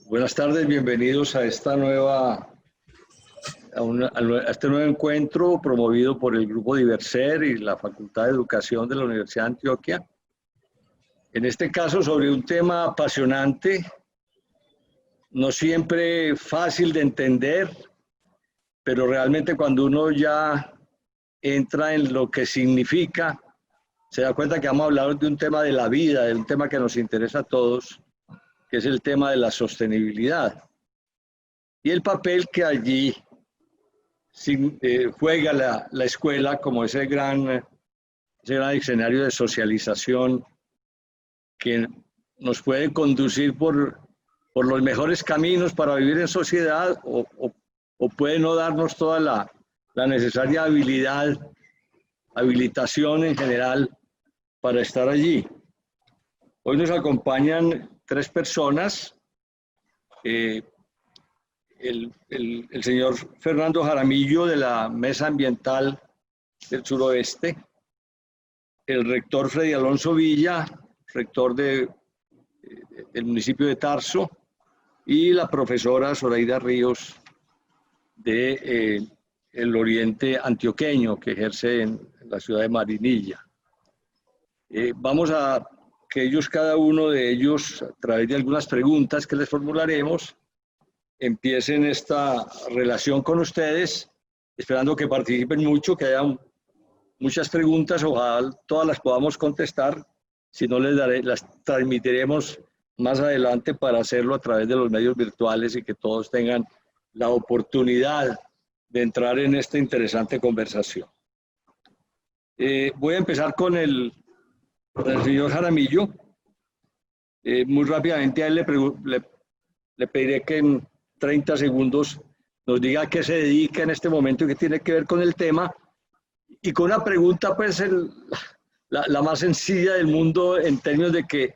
Buenas tardes, bienvenidos a esta a este nuevo encuentro promovido por el Grupo Diverser y la Facultad de Educación de la Universidad de Antioquia. En este caso sobre un tema apasionante, no siempre fácil de entender, pero realmente cuando uno ya entra en lo que significa, se da cuenta que vamos a hablar de un tema de la vida, de un tema que nos interesa a todos, que es el tema de la sostenibilidad. Y el papel que allí juega la escuela como ese gran escenario de socialización que nos puede conducir por los mejores caminos para vivir en sociedad o puede no darnos toda la necesaria habilitación en general para estar allí. Hoy nos acompañan tres personas. El señor Fernando Jaramillo de la Mesa Ambiental del Suroeste, el rector Freddy Alonso Villa, rector del municipio de Tarso, y la profesora Zoraida Ríos de el oriente antioqueño, que ejerce en la ciudad de Marinilla. Vamos a que ellos, cada uno de ellos, a través de algunas preguntas que les formularemos, empiecen esta relación con ustedes, esperando que participen mucho, que haya muchas preguntas, ojalá todas las podamos contestar, si no las transmitiremos más adelante para hacerlo a través de los medios virtuales y que todos tengan la oportunidad de entrar en esta interesante conversación. Voy a empezar con el señor Jaramillo. Muy rápidamente a él le pediré que en 30 segundos nos diga a qué se dedica en este momento y qué tiene que ver con el tema, y con una pregunta pues la más sencilla del mundo, en términos de que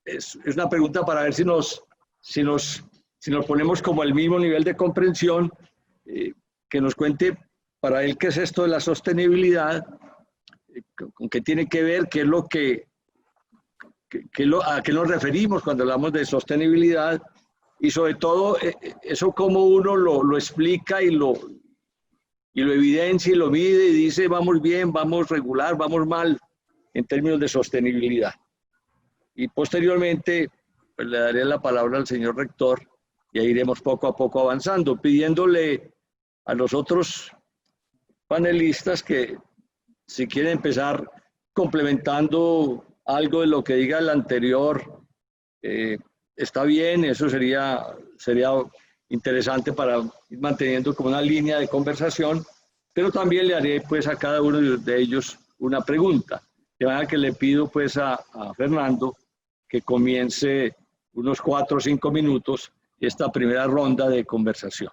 es una pregunta para ver si nos ponemos como el mismo nivel de comprensión, que nos cuente para él qué es esto de la sostenibilidad, con qué tiene que ver, qué es lo a qué nos referimos cuando hablamos de sostenibilidad. Y sobre todo, eso cómo uno lo explica y lo evidencia y lo mide y dice vamos bien, vamos regular, vamos mal en términos de sostenibilidad. Y posteriormente pues, le daré la palabra al señor rector y ahí iremos poco a poco avanzando, pidiéndole a los otros panelistas que si quieren empezar complementando algo de lo que diga el anterior, está bien, eso sería interesante para ir manteniendo como una línea de conversación, pero también le haré pues a cada uno de ellos una pregunta, de manera que le pido pues a Fernando que comience unos 4 o 5 minutos esta primera ronda de conversación.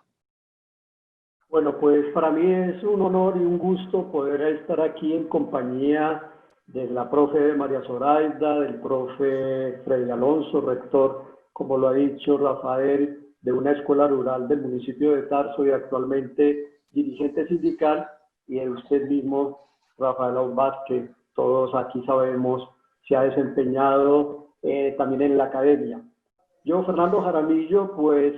Bueno, pues para mí es un honor y un gusto poder estar aquí en compañía de la profe María Zoraida, del profe Freddy Alonso, rector, como lo ha dicho Rafael, de una escuela rural del municipio de Tarso y actualmente dirigente sindical, y de usted mismo, Rafael Aubad, que todos aquí sabemos se ha desempeñado también en la academia. Yo, Fernando Jaramillo, pues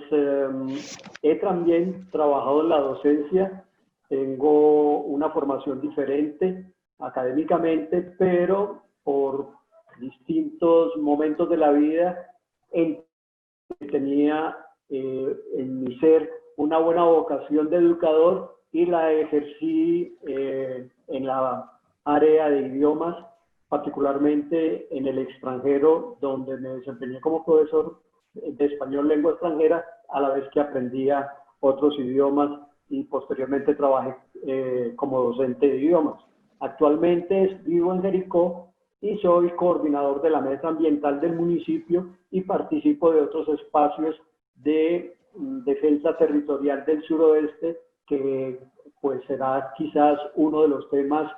he también trabajado en la docencia, tengo una formación diferente académicamente, pero por distintos momentos de la vida tenía en mi ser una buena vocación de educador y la ejercí en la área de idiomas, particularmente en el extranjero, donde me desempeñé como profesor de español lengua extranjera, a la vez que aprendía otros idiomas y posteriormente trabajé como docente de idiomas. Actualmente vivo en Jericó y soy coordinador de la Mesa Ambiental del municipio y participo de otros espacios de defensa territorial del suroeste, que pues será quizás uno de los temas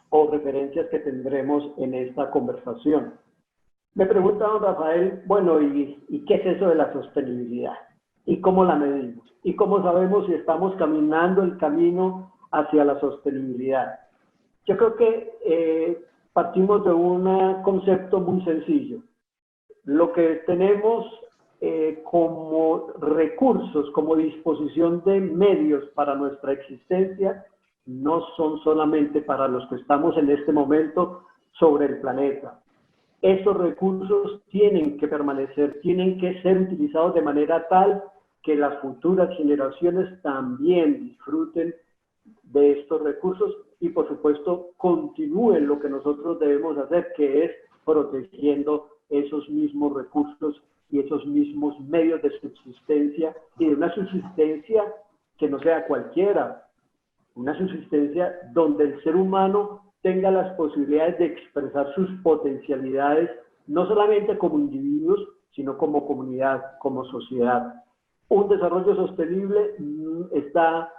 o referencias que tendremos en esta conversación. Me pregunta don Rafael, bueno, ¿y qué es eso de la sostenibilidad? ¿Y cómo la medimos? ¿Y cómo sabemos si estamos caminando el camino hacia la sostenibilidad? Yo creo que partimos de un concepto muy sencillo. Lo que tenemos como recursos, como disposición de medios para nuestra existencia, no son solamente para los que estamos en este momento sobre el planeta. Estos recursos tienen que permanecer, tienen que ser utilizados de manera tal que las futuras generaciones también disfruten de estos recursos y, por supuesto, continúen lo que nosotros debemos hacer, que es protegiendo esos mismos recursos y esos mismos medios de subsistencia, y de una subsistencia que no sea cualquiera, una subsistencia donde el ser humano tenga las posibilidades de expresar sus potencialidades, no solamente como individuos, sino como comunidad, como sociedad. Un desarrollo sostenible está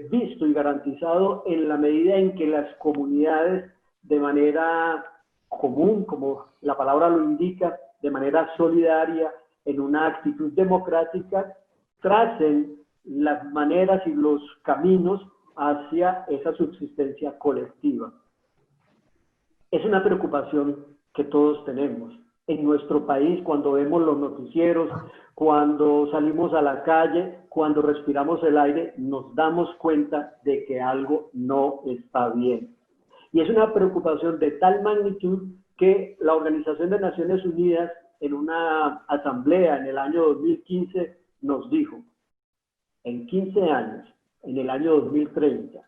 visto y garantizado en la medida en que las comunidades, de manera común, como la palabra lo indica, de manera solidaria, en una actitud democrática, tracen las maneras y los caminos hacia esa subsistencia colectiva. Es una preocupación que todos tenemos. En nuestro país, cuando vemos los noticieros, cuando salimos a la calle, cuando respiramos el aire, nos damos cuenta de que algo no está bien. Y es una preocupación de tal magnitud que la Organización de Naciones Unidas, en una asamblea en el año 2015, nos dijo: en 15 años, en el año 2030,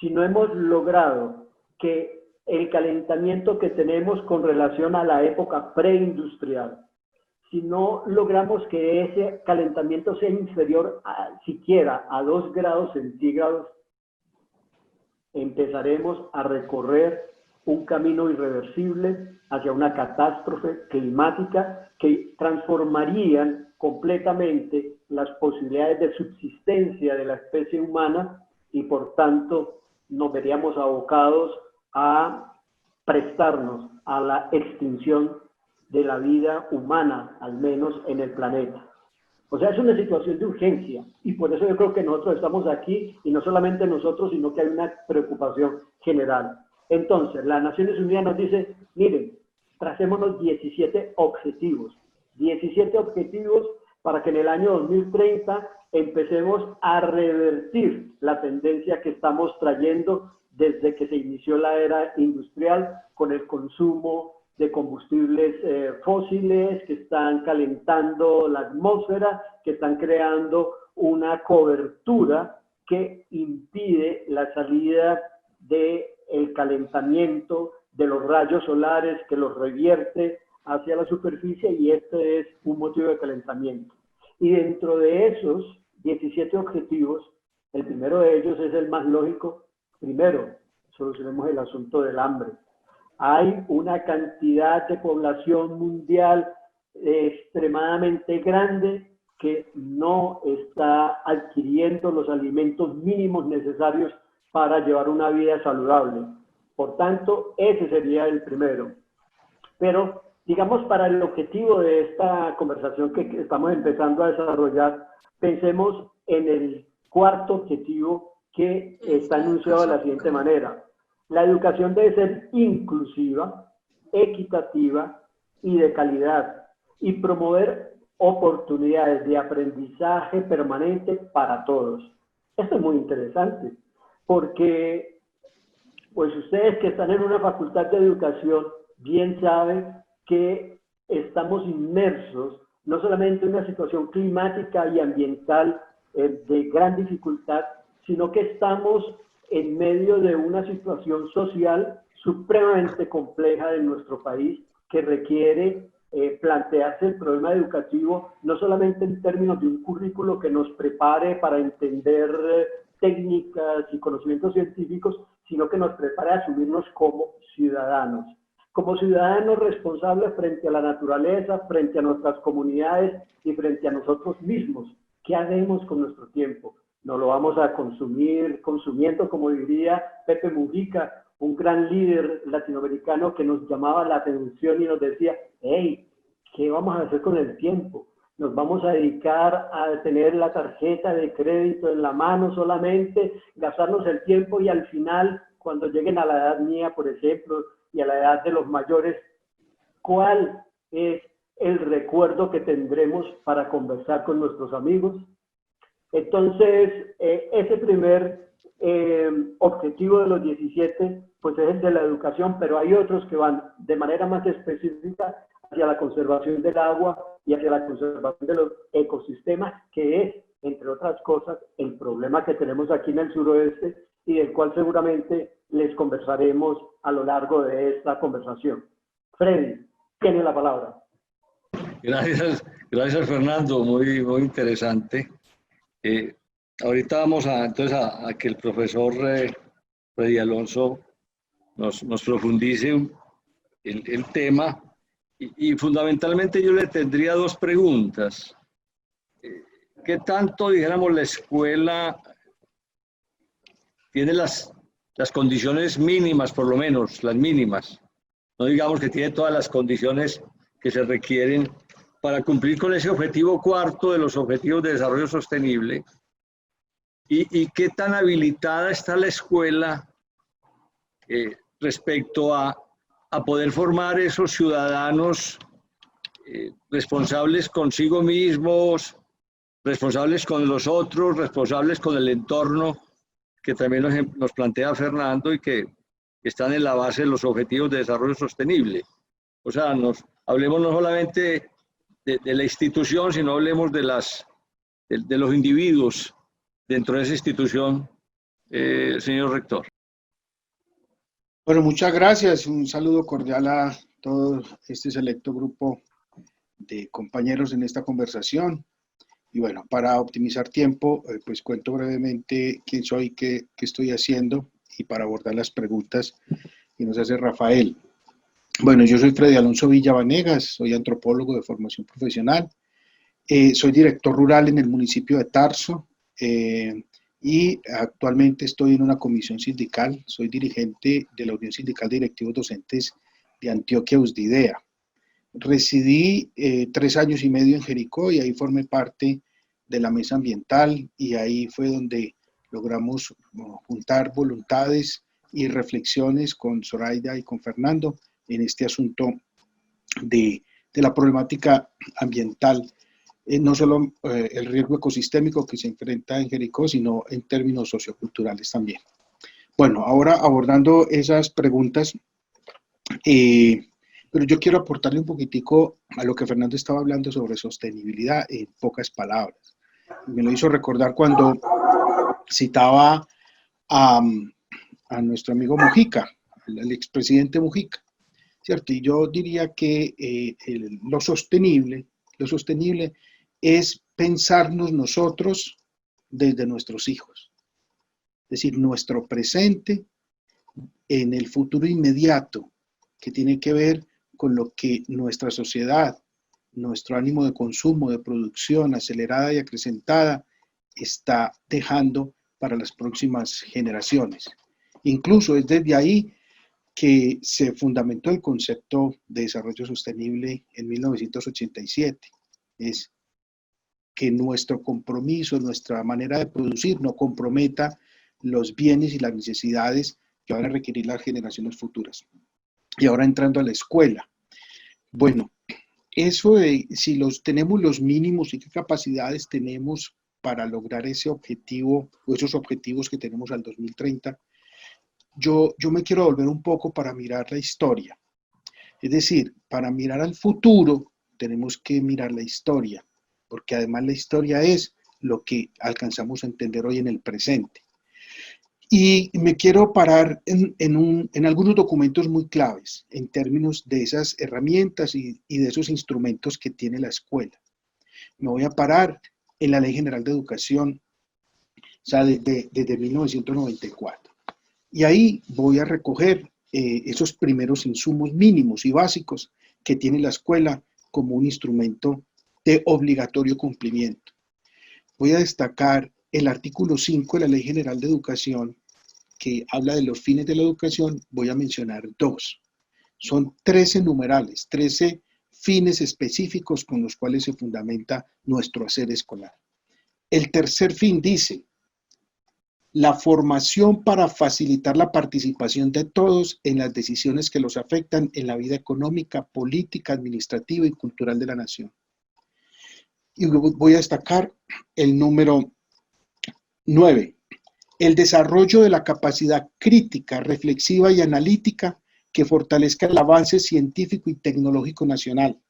si no hemos logrado que el calentamiento que tenemos con relación a la época preindustrial, si no logramos que ese calentamiento sea inferior siquiera a 2 grados centígrados, empezaremos a recorrer un camino irreversible hacia una catástrofe climática que transformarían completamente las posibilidades de subsistencia de la especie humana y, por tanto, nos veríamos abocados a prestarnos a la extinción de la vida humana, al menos en el planeta. O sea, es una situación de urgencia, y por eso yo creo que nosotros estamos aquí, y no solamente nosotros, sino que hay una preocupación general. Entonces, las Naciones Unidas nos dice: miren, tracémonos 17 objetivos para que en el año 2030 empecemos a revertir la tendencia que estamos trayendo desde que se inició la era industrial, con el consumo de combustibles fósiles que están calentando la atmósfera, que están creando una cobertura que impide la salida del calentamiento de los rayos solares, que los revierte hacia la superficie, y este es un motivo de calentamiento. Y dentro de esos 17 objetivos, el primero de ellos es el más lógico. Primero, solucionemos el asunto del hambre. Hay una cantidad de población mundial extremadamente grande que no está adquiriendo los alimentos mínimos necesarios para llevar una vida saludable. Por tanto, ese sería el primero. Pero, digamos, para el objetivo de esta conversación que estamos empezando a desarrollar, pensemos en el cuarto objetivo, que está anunciado de la siguiente manera: la educación debe ser inclusiva, equitativa y de calidad, y promover oportunidades de aprendizaje permanente para todos. Esto es muy interesante, porque pues ustedes que están en una facultad de educación bien saben que estamos inmersos no solamente en una situación climática y ambiental de gran dificultad, sino que estamos en medio de una situación social supremamente compleja de nuestro país, que requiere plantearse el problema educativo no solamente en términos de un currículo que nos prepare para entender técnicas y conocimientos científicos, sino que nos prepare a asumirnos como ciudadanos responsables frente a la naturaleza, frente a nuestras comunidades y frente a nosotros mismos. ¿Qué haremos con nuestro tiempo? ¿No lo vamos a consumir consumiendo, como diría Pepe Mujica, un gran líder latinoamericano que nos llamaba la atención y nos decía: hey, ¿qué vamos a hacer con el tiempo? ¿Nos vamos a dedicar a tener la tarjeta de crédito en la mano solamente, gastarnos el tiempo, y al final, cuando lleguen a la edad mía, por ejemplo, y a la edad de los mayores, cuál es el recuerdo que tendremos para conversar con nuestros amigos. Entonces, ese primer objetivo de los 17, pues es el de la educación, pero hay otros que van de manera más específica hacia la conservación del agua y hacia la conservación de los ecosistemas, que es, entre otras cosas, el problema que tenemos aquí en el suroeste y del cual seguramente les conversaremos a lo largo de esta conversación. Freddy, tiene la palabra. Gracias Fernando, muy interesante. Ahorita vamos entonces a que el profesor Freddy Alonso nos profundice el tema y fundamentalmente yo le tendría dos preguntas. ¿Qué tanto, dijéramos, la escuela tiene las condiciones mínimas, por lo menos, las mínimas? No digamos que tiene todas las condiciones que se requieren para cumplir con ese objetivo cuarto de los Objetivos de Desarrollo Sostenible. ¿Y qué tan habilitada está la escuela respecto a poder formar esos ciudadanos responsables consigo mismos, responsables con los otros, responsables con el entorno, que también nos plantea Fernando y que están en la base de los Objetivos de Desarrollo Sostenible? O sea, hablemos no solamente de la institución, sino hablemos de los individuos dentro de esa institución, señor rector. Bueno, muchas gracias. Un saludo cordial a todo este selecto grupo de compañeros en esta conversación. Y bueno, para optimizar tiempo, pues cuento brevemente quién soy, qué estoy haciendo y para abordar las preguntas que nos hace Rafael. Bueno, yo soy Freddy Alonso Villa Vanegas, soy antropólogo de formación profesional, soy director rural en el municipio de Tarso y actualmente estoy en una comisión sindical, soy dirigente de la Unión Sindical de Directivos Docentes de Antioquia Usdidea. Residí 3 años y medio en Jericó y ahí formé parte de la mesa ambiental y ahí fue donde logramos juntar voluntades y reflexiones con Zoraida y con Fernando en este asunto de la problemática ambiental, no solo el riesgo ecosistémico que se enfrenta en Jericó, sino en términos socioculturales también. Bueno, ahora abordando esas preguntas, pero yo quiero aportarle un poquitico a lo que Fernando estaba hablando sobre sostenibilidad en pocas palabras. Me lo hizo recordar cuando citaba a nuestro amigo Mujica, el expresidente Mujica, ¿cierto? Y yo diría que lo sostenible es pensarnos nosotros desde nuestros hijos. Es decir, nuestro presente en el futuro inmediato, que tiene que ver con lo que nuestra sociedad, nuestro ánimo de consumo, de producción acelerada y acrecentada, está dejando para las próximas generaciones. Incluso es desde ahí que se fundamentó el concepto de desarrollo sostenible en 1987. Es que nuestro compromiso, nuestra manera de producir no comprometa los bienes y las necesidades que van a requerir las generaciones futuras. Y ahora entrando a la escuela. Bueno, eso de si tenemos los mínimos y qué capacidades tenemos para lograr ese objetivo o esos objetivos que tenemos al 2030, yo me quiero volver un poco para mirar la historia. Es decir, para mirar al futuro tenemos que mirar la historia, porque además la historia es lo que alcanzamos a entender hoy en el presente. Y me quiero parar en algunos documentos muy claves en términos de esas herramientas y de esos instrumentos que tiene la escuela. Me voy a parar en la Ley General de Educación, o sea, desde 1994. Y ahí voy a recoger esos primeros insumos mínimos y básicos que tiene la escuela como un instrumento de obligatorio cumplimiento. Voy a destacar el artículo 5 de la Ley General de Educación, que habla de los fines de la educación. Voy a mencionar 2. Son 13 numerales, 13 fines específicos con los cuales se fundamenta nuestro hacer escolar. El tercer fin dice, la formación para facilitar la participación de todos en las decisiones que los afectan en la vida económica, política, administrativa y cultural de la nación. Y voy a destacar el número 9, el desarrollo de la capacidad crítica, reflexiva y analítica que fortalezca el avance científico y tecnológico nacional,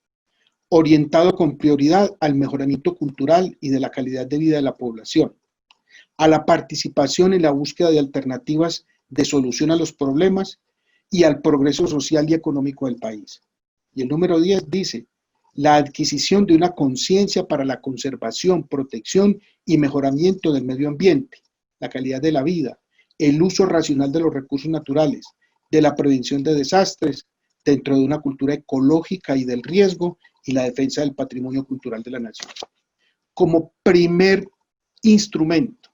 orientado con prioridad al mejoramiento cultural y de la calidad de vida de la población, a la participación en la búsqueda de alternativas de solución a los problemas y al progreso social y económico del país. Y el número 10 dice, la adquisición de una conciencia para la conservación, protección y mejoramiento del medio ambiente, la calidad de la vida, el uso racional de los recursos naturales, de la prevención de desastres, dentro de una cultura ecológica y del riesgo y la defensa del patrimonio cultural de la nación. Como primer instrumento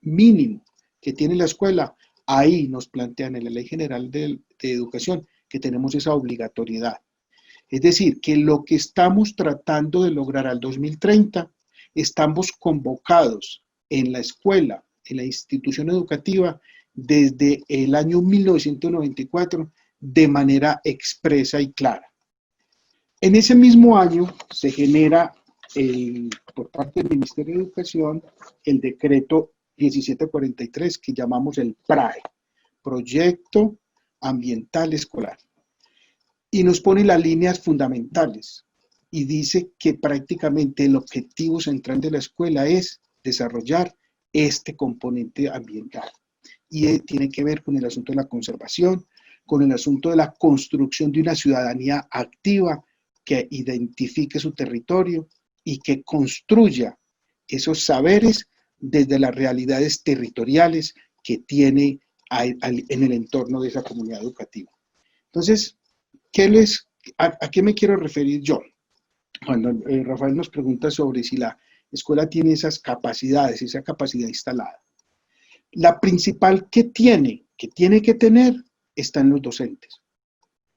mínimo que tiene la escuela, ahí nos plantean en la Ley General de Educación que tenemos esa obligatoriedad. Es decir, que lo que estamos tratando de lograr al 2030, estamos convocados en la escuela, en la institución educativa, desde el año 1994, de manera expresa y clara. En ese mismo año se genera, por parte del Ministerio de Educación, el decreto 1743, que llamamos el PRAE, Proyecto Ambiental Escolar. Y nos pone las líneas fundamentales y dice que prácticamente el objetivo central de la escuela es desarrollar este componente ambiental. Y tiene que ver con el asunto de la conservación, con el asunto de la construcción de una ciudadanía activa que identifique su territorio y que construya esos saberes desde las realidades territoriales que tiene en el entorno de esa comunidad educativa. Entonces, ¿a qué me quiero referir yo? Cuando Rafael nos pregunta sobre si la escuela tiene esas capacidades, esa capacidad instalada. La principal que tiene que tener, está en los docentes.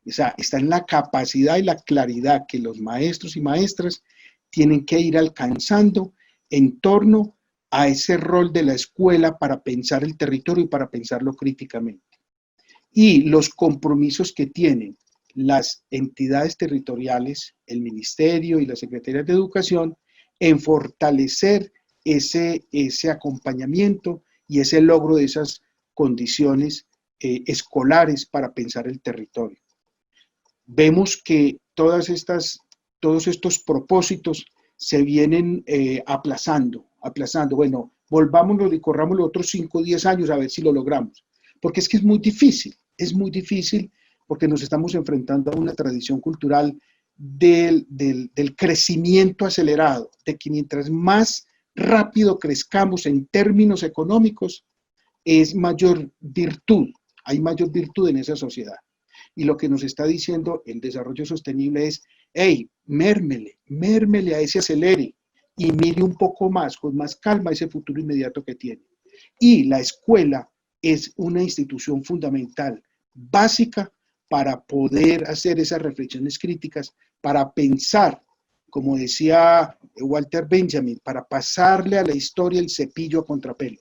O sea, está en la capacidad y la claridad que los maestros y maestras tienen que ir alcanzando en torno a ese rol de la escuela para pensar el territorio y para pensarlo críticamente. Y los compromisos que tienen las entidades territoriales, el Ministerio y las Secretarías de Educación, en fortalecer ese acompañamiento y ese logro de esas condiciones escolares para pensar el territorio. Vemos que todos estos propósitos se vienen aplazando. Bueno, volvámonos y corramos los otros 5 o 10 años a ver si lo logramos. Porque es que es muy difícil porque nos estamos enfrentando a una tradición cultural del crecimiento acelerado, de que mientras más rápido crezcamos en términos económicos, es mayor virtud, hay mayor virtud en esa sociedad. Y lo que nos está diciendo el desarrollo sostenible es, hey, mérmele a ese acelere y mire un poco más, con más calma, ese futuro inmediato que tiene. Y la escuela es una institución fundamental, básica, para poder hacer esas reflexiones críticas, para pensar, como decía Walter Benjamin, para pasarle a la historia el cepillo a contrapelo.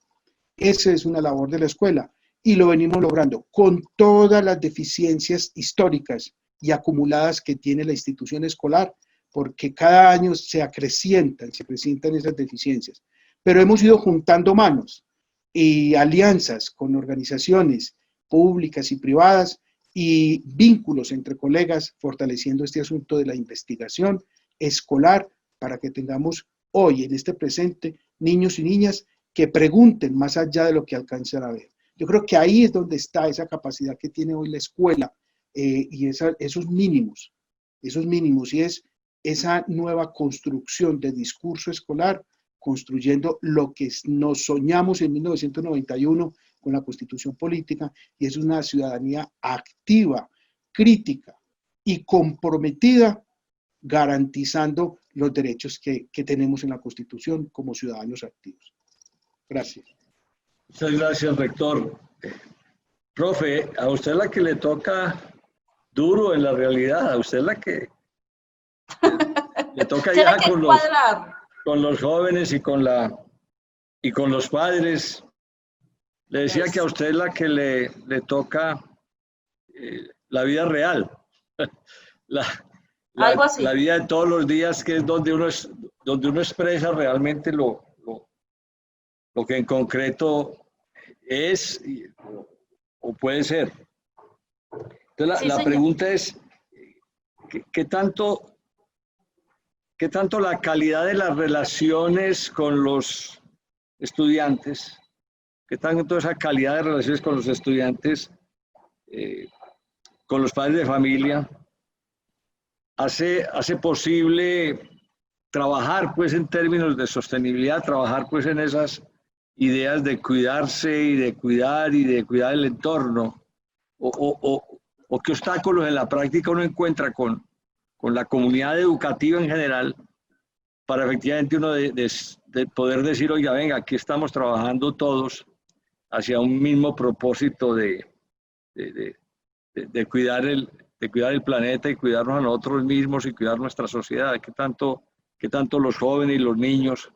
Esa es una labor de la escuela y lo venimos logrando con todas las deficiencias históricas y acumuladas que tiene la institución escolar, porque cada año se acrecientan esas deficiencias. Pero hemos ido juntando manos y alianzas con organizaciones públicas y privadas y vínculos entre colegas, fortaleciendo este asunto de la investigación escolar para que tengamos hoy, en este presente, niños y niñas que pregunten más allá de lo que alcanzan a ver. Yo creo que ahí es donde está esa capacidad que tiene hoy la escuela y esos mínimos, y es esa nueva construcción de discurso escolar, construyendo lo que nos soñamos en 1991 con la Constitución Política, y es una ciudadanía activa, crítica y comprometida, garantizando los derechos que tenemos en la Constitución como ciudadanos activos. Gracias. Muchas gracias, rector. Profe, a usted la que le toca duro en la realidad, a usted la que le toca ya con los jóvenes y con los padres. Le decía que a usted es la que le toca la vida real, Algo así. la vida de todos los días, que es donde uno expresa realmente lo que en concreto es o puede ser. Entonces, Sí, la señor. pregunta es, ¿qué tanto la calidad de las relaciones con los estudiantes, qué tanto esa calidad de relaciones con los estudiantes, con los padres de familia, hace posible trabajar pues en términos de sostenibilidad, trabajar pues en esas ideas de cuidarse y de cuidar el entorno, o qué obstáculos en la práctica uno encuentra con la comunidad educativa en general para efectivamente uno de poder decir, oiga, venga, aquí estamos trabajando todos hacia un mismo propósito de cuidar el planeta y cuidarnos a nosotros mismos y cuidar nuestra sociedad. ¿Qué tanto los jóvenes y los niños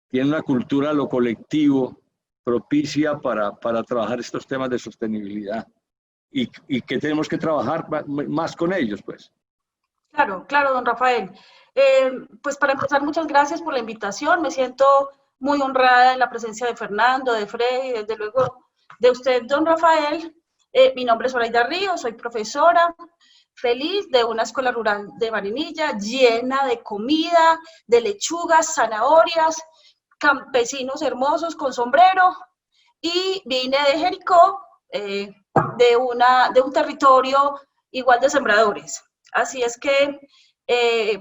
tienen una cultura de lo colectivo propicia para trabajar estos temas de sostenibilidad? Y que tenemos que trabajar más con ellos, pues. Claro, claro, don Rafael. Pues para empezar, muchas gracias por la invitación. Me siento muy honrada en la presencia de Fernando, de Freddy, desde luego de usted, don Rafael. Mi nombre es Zoraida Ríos, soy profesora feliz de una escuela rural de Marinilla, llena de comida, de lechugas, zanahorias, campesinos hermosos con sombrero, y vine de Jericó, de un territorio igual de sembradores. Así es que,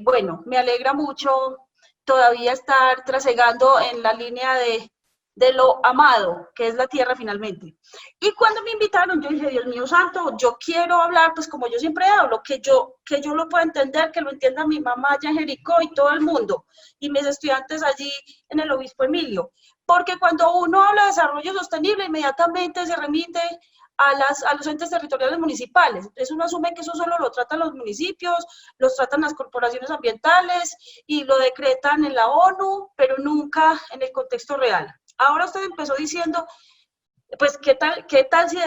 bueno, me alegra mucho todavía estar trasegando en la línea de lo amado, que es la tierra finalmente. Y cuando me invitaron, yo dije, Dios mío santo, yo quiero hablar, pues como yo siempre hablo, que yo lo pueda entender, que lo entienda mi mamá allá en Jericó y todo el mundo, y mis estudiantes allí en el Obispo Emilio. Porque cuando uno habla de desarrollo sostenible, inmediatamente se remite a los entes territoriales municipales. Entonces uno asume que eso solo lo tratan los municipios, los tratan las corporaciones ambientales y lo decretan en la ONU, pero nunca en el contexto real. Ahora usted empezó diciendo, pues, ¿qué tal si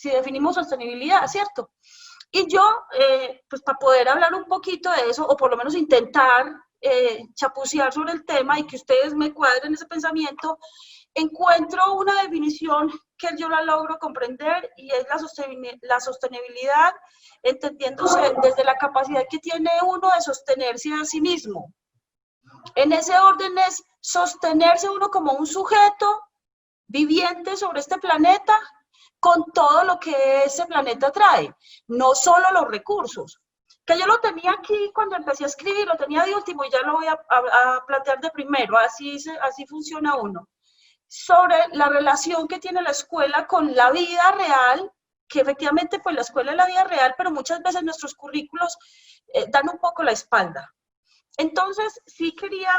definimos sostenibilidad, cierto? Y yo, pues para poder hablar un poquito de eso, o por lo menos intentar chapucear sobre el tema y que ustedes me cuadren ese pensamiento, encuentro una definición que yo la logro comprender y es la sostenibilidad, entendiéndose desde la capacidad que tiene uno de sostenerse a sí mismo. En ese orden es sostenerse uno como un sujeto viviente sobre este planeta con todo lo que ese planeta trae, no solo los recursos. Que yo lo tenía aquí cuando empecé a escribir, lo tenía de último y ya lo voy a plantear de primero, así funciona uno. Sobre la relación que tiene la escuela con la vida real, que efectivamente pues la escuela es la vida real, pero muchas veces nuestros currículos dan un poco la espalda. Entonces, sí quería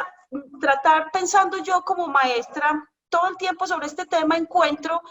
tratar, pensando yo como maestra, todo el tiempo sobre este tema, encuentro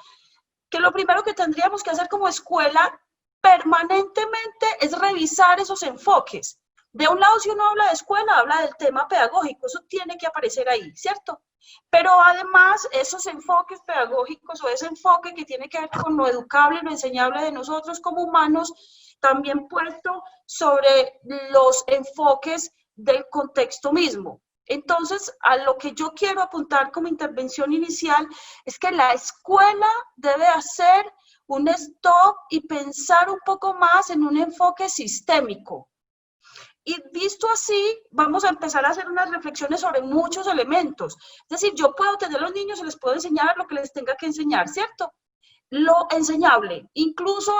que lo primero que tendríamos que hacer como escuela permanentemente es revisar esos enfoques. De un lado, si uno habla de escuela, habla del tema pedagógico, eso tiene que aparecer ahí, ¿cierto? Pero además, esos enfoques pedagógicos o ese enfoque que tiene que ver con lo educable y lo enseñable de nosotros como humanos, también puesto sobre los enfoques del contexto mismo. Entonces, a lo que yo quiero apuntar como intervención inicial es que la escuela debe hacer un stop y pensar un poco más en un enfoque sistémico. Y visto así, vamos a empezar a hacer unas reflexiones sobre muchos elementos. Es decir, yo puedo tener a los niños y les puedo enseñar lo que les tenga que enseñar, ¿cierto? Lo enseñable, incluso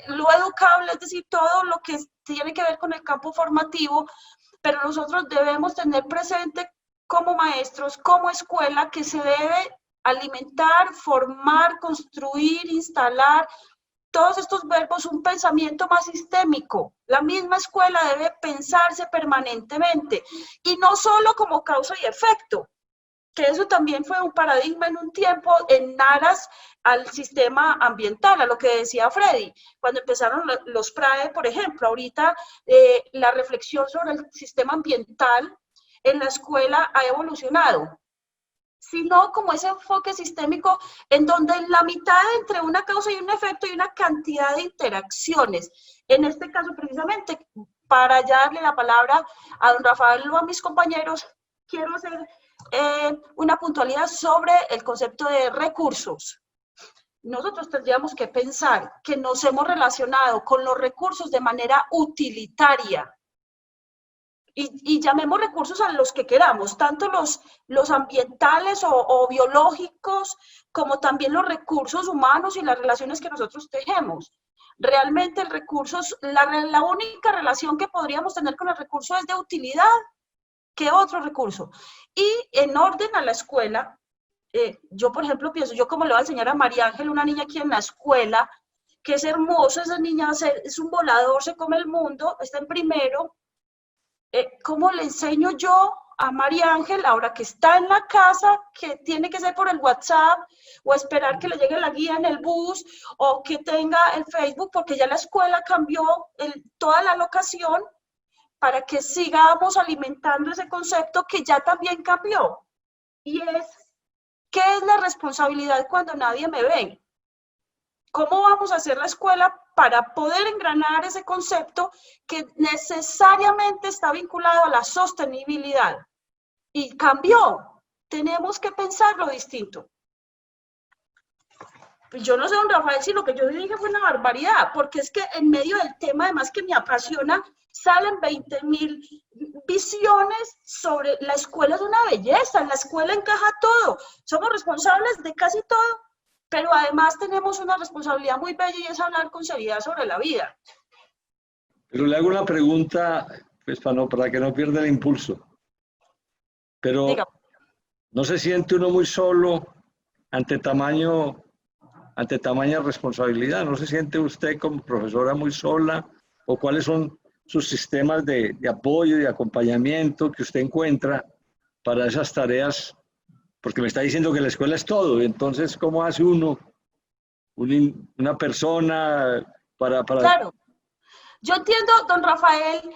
lo educable, es decir, todo lo que tiene que ver con el campo formativo, pero nosotros debemos tener presente como maestros, como escuela, que se debe alimentar, formar, construir, instalar, todos estos verbos, un pensamiento más sistémico. La misma escuela debe pensarse permanentemente y no solo como causa y efecto, que eso también fue un paradigma en un tiempo en aras al sistema ambiental, a lo que decía Freddy, cuando empezaron los PRAE, por ejemplo. Ahorita la reflexión sobre el sistema ambiental en la escuela ha evolucionado. sino como ese enfoque sistémico en donde en la mitad entre una causa y un efecto hay una cantidad de interacciones. En este caso, precisamente, para ya darle la palabra a don Rafael o a mis compañeros, quiero hacer una puntualidad sobre el concepto de recursos. Nosotros tendríamos que pensar que nos hemos relacionado con los recursos de manera utilitaria. Y llamemos recursos a los que queramos, tanto los ambientales o biológicos, como también los recursos humanos y las relaciones que nosotros tejemos. Realmente el recurso, la única relación que podríamos tener con el recurso es de utilidad que otro recurso. Y en orden a la escuela, yo por ejemplo pienso, yo como le voy a enseñar a María Ángel, una niña aquí en la escuela, que es hermosa, esa niña es un volador, se come el mundo, está en primero. ¿Cómo le enseño yo a María Ángel, ahora que está en la casa, que tiene que ser por el WhatsApp, o esperar que le llegue la guía en el bus, o que tenga el Facebook, porque ya la escuela cambió toda la locación, para que sigamos alimentando ese concepto que ya también cambió? Y es, ¿qué es la responsabilidad cuando nadie me ve? ¿Cómo vamos a hacer la escuela para poder engranar ese concepto que necesariamente está vinculado a la sostenibilidad? Y cambió. Tenemos que pensarlo distinto. Pues yo no sé, don Rafael, si lo que yo dije fue una barbaridad, porque es que en medio del tema, además que me apasiona, salen 20.000 visiones sobre la escuela. Es una belleza, en la escuela encaja todo. Somos responsables de casi todo. Pero además tenemos una responsabilidad muy bella y es hablar con seriedad sobre la vida. Pero le hago una pregunta, pues para que no pierda el impulso. Pero Dígame. ¿no se siente uno muy solo ante tamaña responsabilidad? ¿No se siente usted como profesora muy sola? ¿O cuáles son sus sistemas de apoyo y de acompañamiento que usted encuentra para esas tareas? Porque me está diciendo que la escuela es todo. Entonces, ¿cómo hace uno, una persona para...? Claro. Yo entiendo, don Rafael,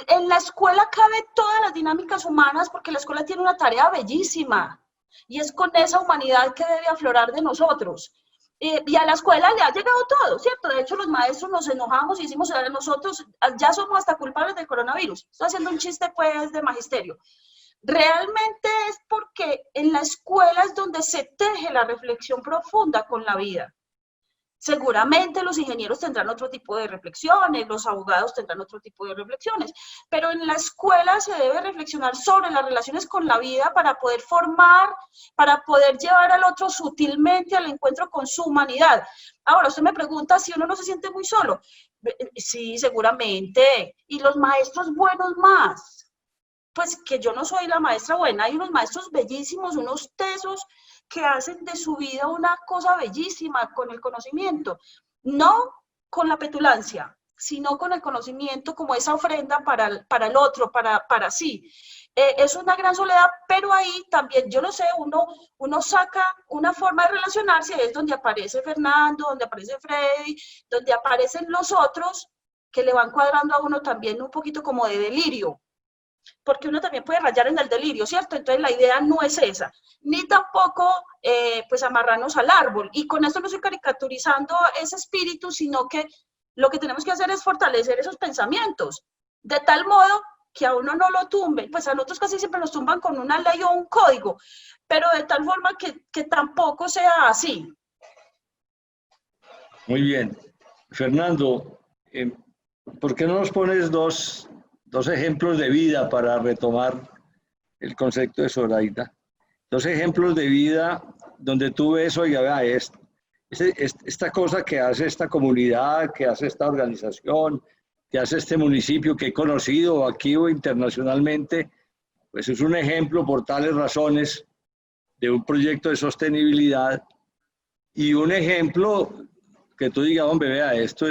en la escuela cabe todas las dinámicas humanas porque la escuela tiene una tarea bellísima y es con esa humanidad que debe aflorar de nosotros. Y a la escuela le ha llegado todo, ¿cierto? De hecho, los maestros nos enojamos y decimos, nosotros ya somos hasta culpables del coronavirus. Estoy haciendo un chiste, pues, de magisterio. Realmente es porque en la escuela es donde se teje la reflexión profunda con la vida. Seguramente los ingenieros tendrán otro tipo de reflexiones, los abogados tendrán otro tipo de reflexiones, pero en la escuela se debe reflexionar sobre las relaciones con la vida para poder formar, para poder llevar al otro sutilmente al encuentro con su humanidad. Ahora, usted me pregunta si uno no se siente muy solo. Sí, seguramente. Y los maestros buenos más. Pues que yo no soy la maestra buena, hay unos maestros bellísimos, unos tesos que hacen de su vida una cosa bellísima con el conocimiento, no con la petulancia, sino con el conocimiento como esa ofrenda para el otro, para sí. Es una gran soledad, pero ahí también, yo no sé, uno saca una forma de relacionarse, es donde aparece Fernando, donde aparece Freddy, donde aparecen los otros que le van cuadrando a uno también un poquito como de delirio. Porque uno también puede rayar en el delirio, ¿cierto? Entonces la idea no es esa, ni tampoco pues amarrarnos al árbol. Y con esto no estoy caricaturizando ese espíritu, sino que lo que tenemos que hacer es fortalecer esos pensamientos, de tal modo que a uno no lo tumben, pues a nosotros casi siempre nos tumban con una ley o un código, pero de tal forma que tampoco sea así. Muy bien. Fernando, ¿por qué no nos pones dos ejemplos de vida para retomar el concepto de Zoraida? Dos ejemplos de vida donde tú ves, oiga, vea, esta cosa que hace esta comunidad, que hace esta organización, que hace este municipio que he conocido aquí o internacionalmente, pues es un ejemplo por tales razones de un proyecto de sostenibilidad y un ejemplo que tú digas, hombre, vea, esto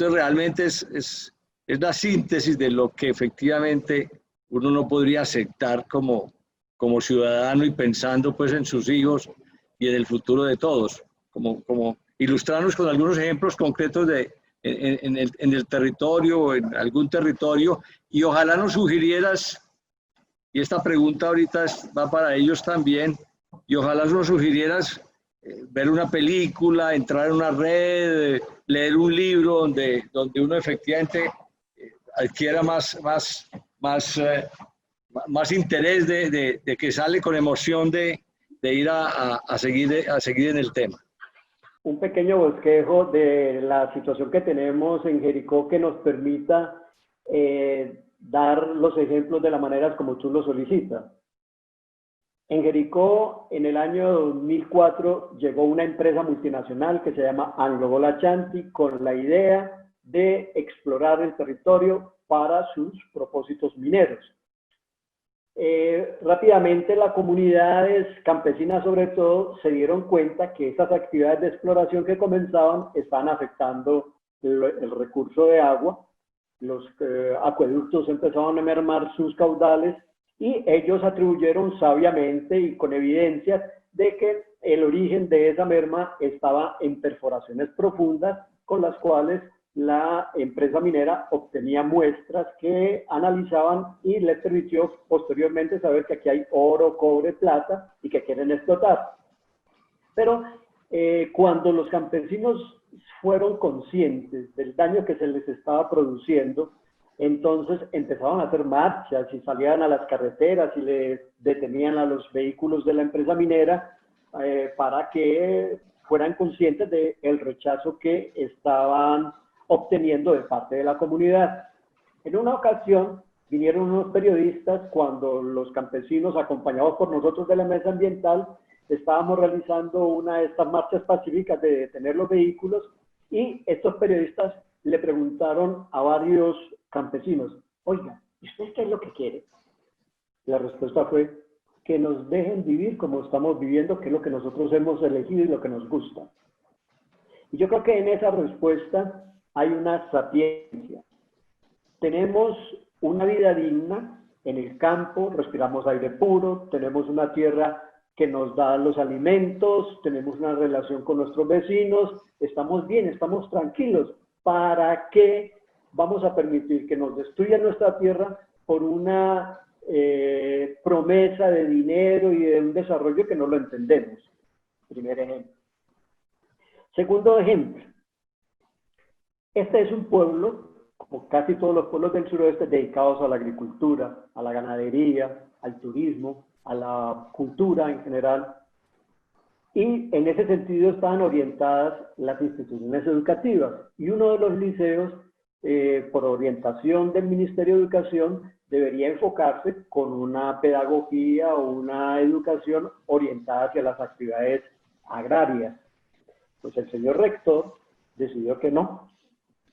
realmente es la síntesis de lo que efectivamente uno no podría aceptar como ciudadano y pensando pues en sus hijos y en el futuro de todos, como ilustrarnos con algunos ejemplos concretos en el territorio o en algún territorio, y ojalá nos sugirieras y esta pregunta ahorita va para ellos también, y ojalá nos sugirieras ver una película, entrar en una red, leer un libro donde uno efectivamente adquiera más interés de que sale con emoción de ir a seguir en el tema. Un pequeño bosquejo de la situación que tenemos en Jericó que nos permita dar los ejemplos de la manera como tú lo solicitas. En Jericó, en el año 2004, llegó una empresa multinacional que se llama Anglo-Gold Ashanti con la idea de explorar el territorio para sus propósitos mineros. Rápidamente las comunidades campesinas sobre todo se dieron cuenta que estas actividades de exploración que comenzaban estaban afectando el recurso de agua, los acueductos empezaron a mermar sus caudales y ellos atribuyeron sabiamente y con evidencias de que el origen de esa merma estaba en perforaciones profundas con las cuales la empresa minera obtenía muestras que analizaban y les permitió posteriormente saber que aquí hay oro, cobre, plata y que quieren explotar. Pero cuando los campesinos fueron conscientes del daño que se les estaba produciendo, entonces empezaban a hacer marchas y salían a las carreteras y les detenían a los vehículos de la empresa minera para que fueran conscientes del rechazo que estaban obteniendo de parte de la comunidad. En una ocasión vinieron unos periodistas cuando los campesinos, acompañados por nosotros de la mesa ambiental, estábamos realizando una de estas marchas pacíficas de detener los vehículos y estos periodistas le preguntaron a varios campesinos, oiga, ¿y usted qué es lo que quiere? La respuesta fue que nos dejen vivir como estamos viviendo, que es lo que nosotros hemos elegido y lo que nos gusta. Y yo creo que en esa respuesta hay una sapiencia. Tenemos una vida digna en el campo, respiramos aire puro, tenemos una tierra que nos da los alimentos, tenemos una relación con nuestros vecinos, estamos bien, estamos tranquilos. ¿Para qué vamos a permitir que nos destruyan nuestra tierra por una promesa de dinero y de un desarrollo que no lo entendemos? Primer ejemplo. Segundo ejemplo. Este es un pueblo, como casi todos los pueblos del suroeste, dedicados a la agricultura, a la ganadería, al turismo, a la cultura en general. Y en ese sentido estaban orientadas las instituciones educativas. Y uno de los liceos, por orientación del Ministerio de Educación, debería enfocarse con una pedagogía o una educación orientada hacia las actividades agrarias. Pues el señor rector decidió que no,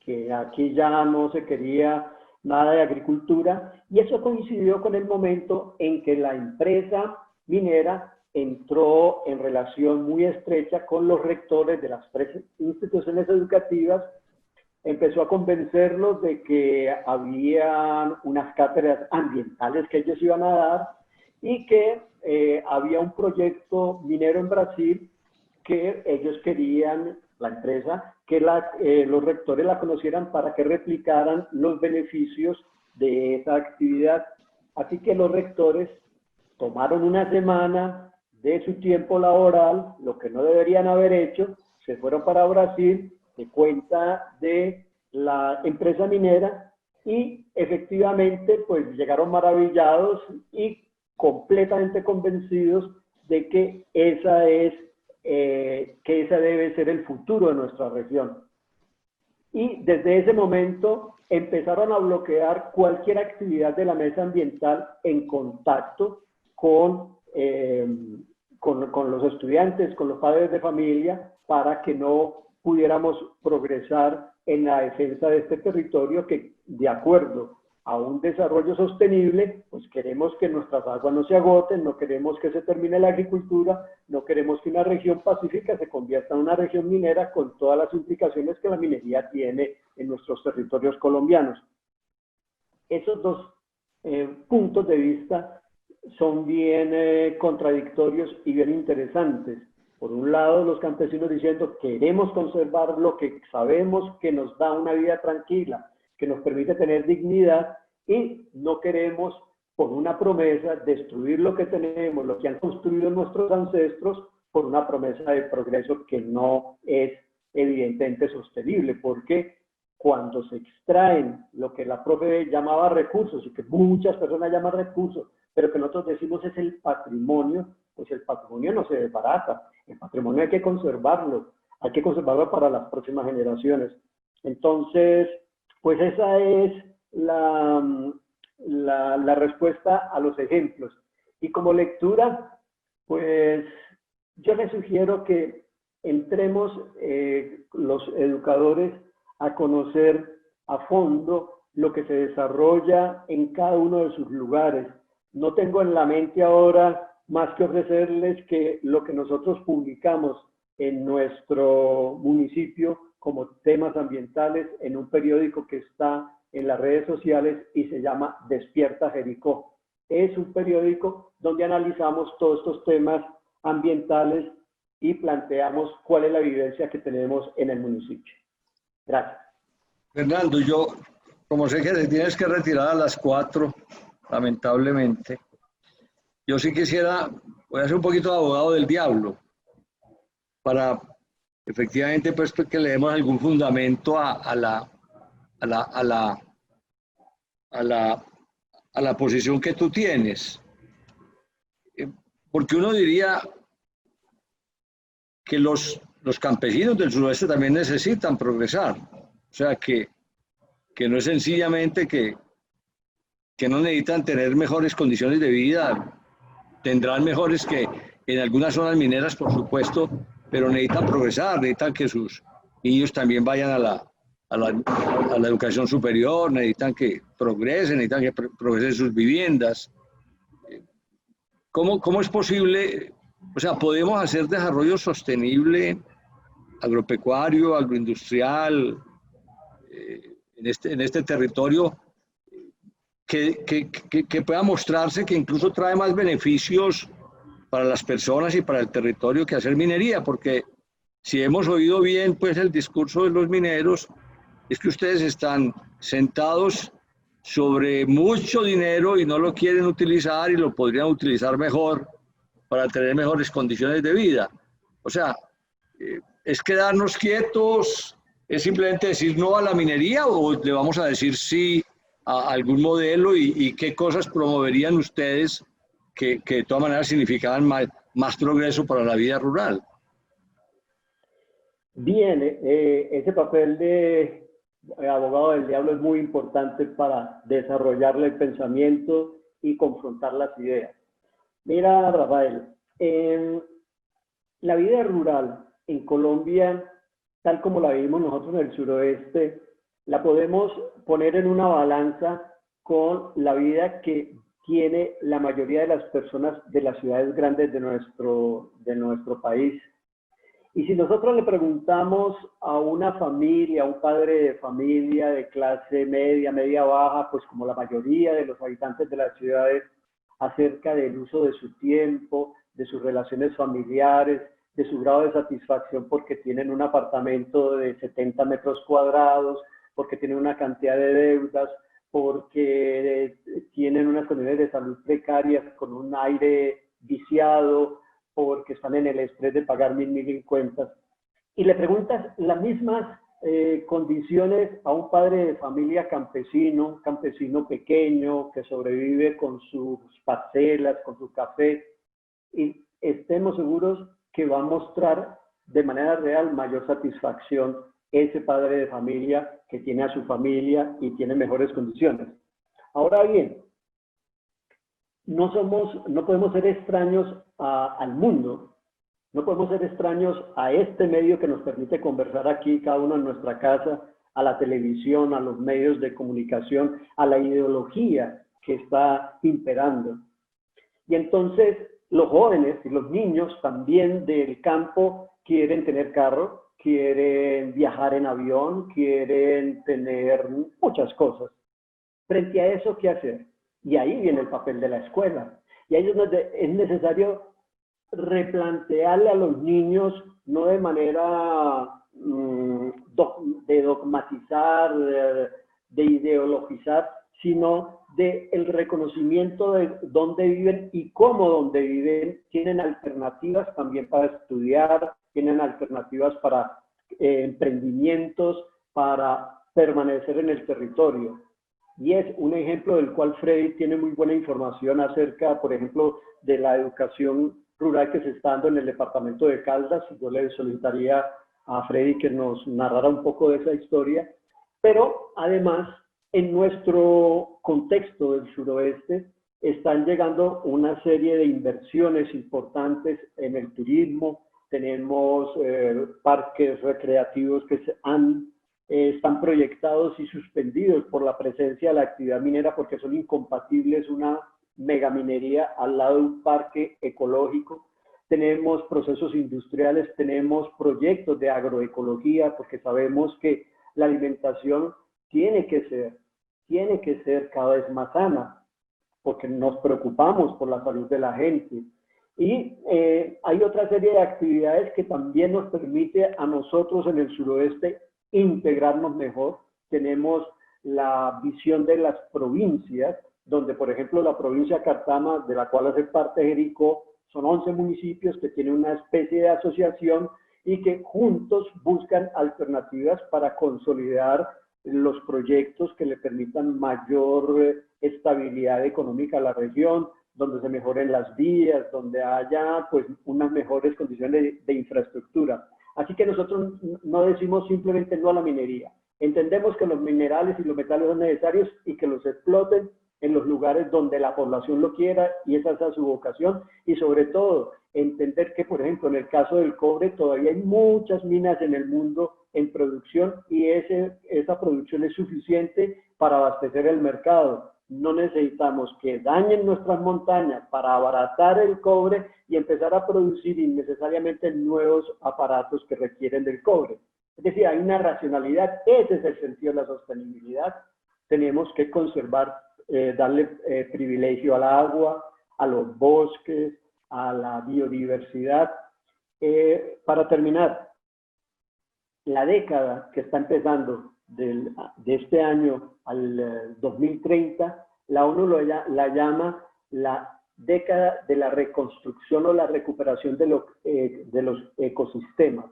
que aquí ya no se quería nada de agricultura, y eso coincidió con el momento en que la empresa minera entró en relación muy estrecha con los rectores de las tres instituciones educativas, empezó a convencerlos de que había unas cátedras ambientales que ellos iban a dar y que había un proyecto minero en Brasil que ellos querían, la empresa, que los rectores la conocieran para que replicaran los beneficios de esa actividad. Así que los rectores tomaron una semana de su tiempo laboral, lo que no deberían haber hecho, se fueron para Brasil de cuenta de la empresa minera y efectivamente pues llegaron maravillados y completamente convencidos de que ese debe ser el futuro de nuestra región. Y desde ese momento empezaron a bloquear cualquier actividad de la mesa ambiental en contacto con los estudiantes, con los padres de familia, para que no pudiéramos progresar en la defensa de este territorio que, de acuerdo a un desarrollo sostenible, pues queremos que nuestras aguas no se agoten, no queremos que se termine la agricultura, no queremos que una región pacífica se convierta en una región minera con todas las implicaciones que la minería tiene en nuestros territorios colombianos. Esos dos puntos de vista son bien contradictorios y bien interesantes. Por un lado, los campesinos diciendo queremos conservar lo que sabemos que nos da una vida tranquila, que nos permite tener dignidad, y no queremos por una promesa, destruir lo que tenemos, lo que han construido nuestros ancestros, por una promesa de progreso que no es evidentemente sostenible, porque cuando se extraen lo que la profe llamaba recursos, y que muchas personas llaman recursos, pero que nosotros decimos es el patrimonio, pues el patrimonio no se desbarata, el patrimonio hay que conservarlo para las próximas generaciones. Entonces, pues esa es la respuesta a los ejemplos. Y como lectura, pues yo les sugiero que entremos los educadores a conocer a fondo lo que se desarrolla en cada uno de sus lugares. No tengo en la mente ahora más que ofrecerles que lo que nosotros publicamos en nuestro municipio como temas ambientales en un periódico que está en las redes sociales y se llama Despierta Jericó. Es un periódico donde analizamos todos estos temas ambientales y planteamos cuál es la vivencia que tenemos en el municipio. Gracias. Fernando, yo, como sé que te tienes que retirar a las 4, lamentablemente, yo sí quisiera, voy a ser un poquito de abogado del diablo, para efectivamente pues que le demos algún fundamento a la posición que tú tienes. Porque uno diría que los campesinos del suroeste también necesitan progresar. O sea, que no es sencillamente que no necesitan tener mejores condiciones de vida, tendrán mejores que en algunas zonas mineras, por supuesto, pero necesitan progresar, necesitan que sus niños también vayan a la educación superior, necesitan que progresen, necesitan que progresen sus viviendas. ¿Cómo es posible? O sea, podemos hacer desarrollo sostenible, agropecuario, agroindustrial, en este territorio que pueda mostrarse que incluso trae más beneficios para las personas y para el territorio que hacer minería, porque si hemos oído bien pues el discurso de los mineros, es que ustedes están sentados sobre mucho dinero y no lo quieren utilizar y lo podrían utilizar mejor para tener mejores condiciones de vida. O sea, ¿es quedarnos quietos? ¿Es simplemente decir no a la minería o le vamos a decir sí a algún modelo y qué cosas promoverían ustedes que de todas maneras significaban más progreso para la vida rural? Bien, ese papel de abogado del diablo es muy importante para desarrollarle el pensamiento y confrontar las ideas. Mira, Rafael, la vida rural en Colombia, tal como la vivimos nosotros en el suroeste, la podemos poner en una balanza con la vida que tiene la mayoría de las personas de las ciudades grandes de nuestro país. Y si nosotros le preguntamos a una familia, a un padre de familia de clase media, media baja, pues como la mayoría de los habitantes de las ciudades, acerca del uso de su tiempo, de sus relaciones familiares, de su grado de satisfacción porque tienen un apartamento de 70 metros cuadrados, porque tienen una cantidad de deudas, porque tienen unas condiciones de salud precarias con un aire viciado, porque están en el estrés de pagar 1.000 cuentas. Y le preguntas las mismas condiciones a un padre de familia campesino pequeño que sobrevive con sus parcelas, con su café, y estemos seguros que va a mostrar de manera real mayor satisfacción ese padre de familia que tiene a su familia y tiene mejores condiciones. Ahora bien, no podemos ser extraños al mundo, no podemos ser extraños a este medio que nos permite conversar aquí, cada uno en nuestra casa, a la televisión, a los medios de comunicación, a la ideología que está imperando. Y entonces los jóvenes y los niños también del campo quieren tener carro, quieren viajar en avión, quieren tener muchas cosas. Frente a eso, ¿qué hacer? Y ahí viene el papel de la escuela. Y ahí es necesario replantearle a los niños, no de manera de dogmatizar, de ideologizar, sino del reconocimiento de dónde viven y cómo donde viven tienen alternativas también para estudiar, tienen alternativas para emprendimientos, para permanecer en el territorio. Y es un ejemplo del cual Freddy tiene muy buena información acerca, por ejemplo, de la educación rural que se está dando en el departamento de Caldas. Yo le solicitaría a Freddy que nos narrara un poco de esa historia. Pero además, en nuestro contexto del suroeste, están llegando una serie de inversiones importantes en el turismo. Tenemos parques recreativos que están proyectados y suspendidos por la presencia de la actividad minera porque son incompatibles una megaminería al lado de un parque ecológico. Tenemos procesos industriales, tenemos proyectos de agroecología porque sabemos que la alimentación tiene que ser cada vez más sana porque nos preocupamos por la salud de la gente. Y hay otra serie de actividades que también nos permite a nosotros en el suroeste integrarnos mejor. Tenemos la visión de las provincias, donde por ejemplo la provincia de Cartama, de la cual hace parte Jericó, son 11 municipios que tienen una especie de asociación y que juntos buscan alternativas para consolidar los proyectos que le permitan mayor estabilidad económica a la región, donde se mejoren las vías, donde haya pues unas mejores condiciones de infraestructura. Así que nosotros no decimos simplemente no a la minería. Entendemos que los minerales y los metales son necesarios y que los exploten en los lugares donde la población lo quiera y esa es su vocación. Y sobre todo, entender que, por ejemplo, en el caso del cobre todavía hay muchas minas en el mundo en producción y esa producción es suficiente para abastecer el mercado. No necesitamos que dañen nuestras montañas para abaratar el cobre y empezar a producir innecesariamente nuevos aparatos que requieren del cobre. Es decir, hay una racionalidad, ese es el sentido de la sostenibilidad. Tenemos que conservar, darle privilegio al agua, a los bosques, a la biodiversidad. Para terminar, la década que está empezando de este año al 2030, la ONU la llama la década de la reconstrucción o la recuperación de los ecosistemas,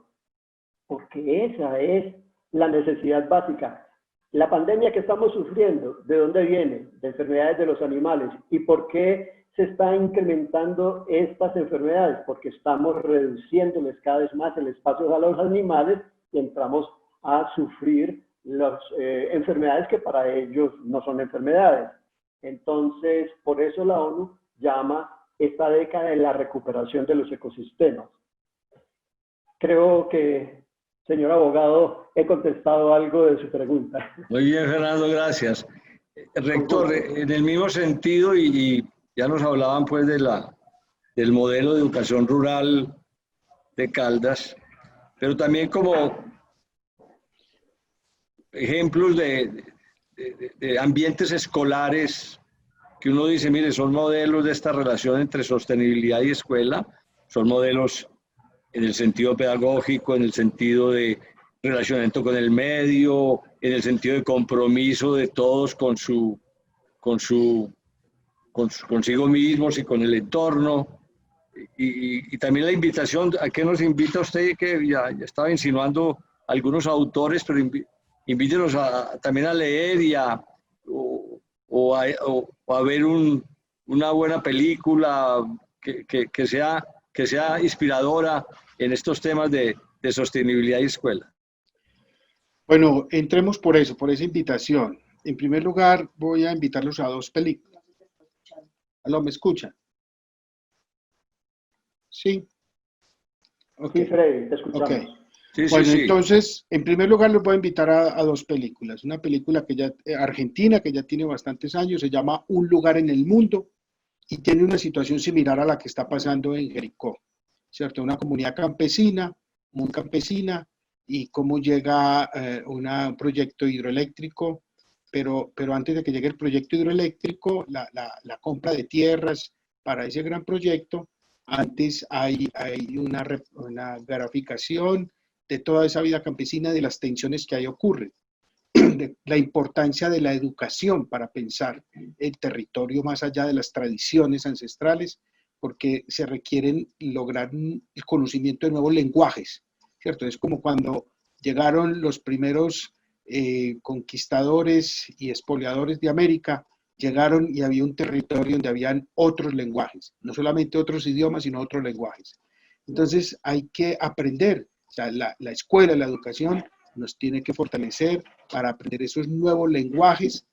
porque esa es la necesidad básica. La pandemia que estamos sufriendo, ¿de dónde viene? De enfermedades de los animales. ¿Y por qué se está incrementando estas enfermedades? Porque estamos reduciéndoles cada vez más el espacio a los animales y entramos a sufrir las enfermedades que para ellos no son enfermedades. Entonces, por eso la ONU llama esta década de la recuperación de los ecosistemas. Creo que, señor abogado, he contestado algo de su pregunta. Muy bien, Fernando, gracias. Rector, en el mismo sentido, y ya nos hablaban pues del modelo de educación rural de Caldas, pero también como ejemplos de ambientes escolares que uno dice, mire, son modelos de esta relación entre sostenibilidad y escuela, son modelos en el sentido pedagógico, en el sentido de relacionamiento con el medio, en el sentido de compromiso de todos consigo mismos y con el entorno. Y también la invitación, ¿a qué nos invita usted? Que ya estaba insinuando algunos autores, pero invítenos también a leer y a ver una buena película que sea inspiradora en estos temas de sostenibilidad y escuela. Bueno, entremos por esa invitación. En primer lugar, voy a invitarlos a 2 películas. ¿Aló, me escuchan? ¿Sí? Okay. Sí, Freddy, te escuchamos. Okay. Sí, bueno, sí. Entonces, en primer lugar, los voy a invitar a 2 películas. Una película argentina que ya tiene bastantes años, se llama Un lugar en el mundo y tiene una situación similar a la que está pasando en Jericó, ¿cierto? Una comunidad campesina, muy campesina, y cómo llega un proyecto hidroeléctrico, pero antes de que llegue el proyecto hidroeléctrico, la compra de tierras para ese gran proyecto, antes hay una graficación de toda esa vida campesina, de las tensiones que ahí ocurren. de la importancia de la educación para pensar el territorio más allá de las tradiciones ancestrales, porque se requieren lograr el conocimiento de nuevos lenguajes, ¿cierto? Es como cuando llegaron los primeros conquistadores y expoliadores de América, llegaron y había un territorio donde habían otros lenguajes, no solamente otros idiomas, sino otros lenguajes. Entonces hay que aprender, o sea, la escuela, la educación nos tiene que fortalecer para aprender esos nuevos lenguajes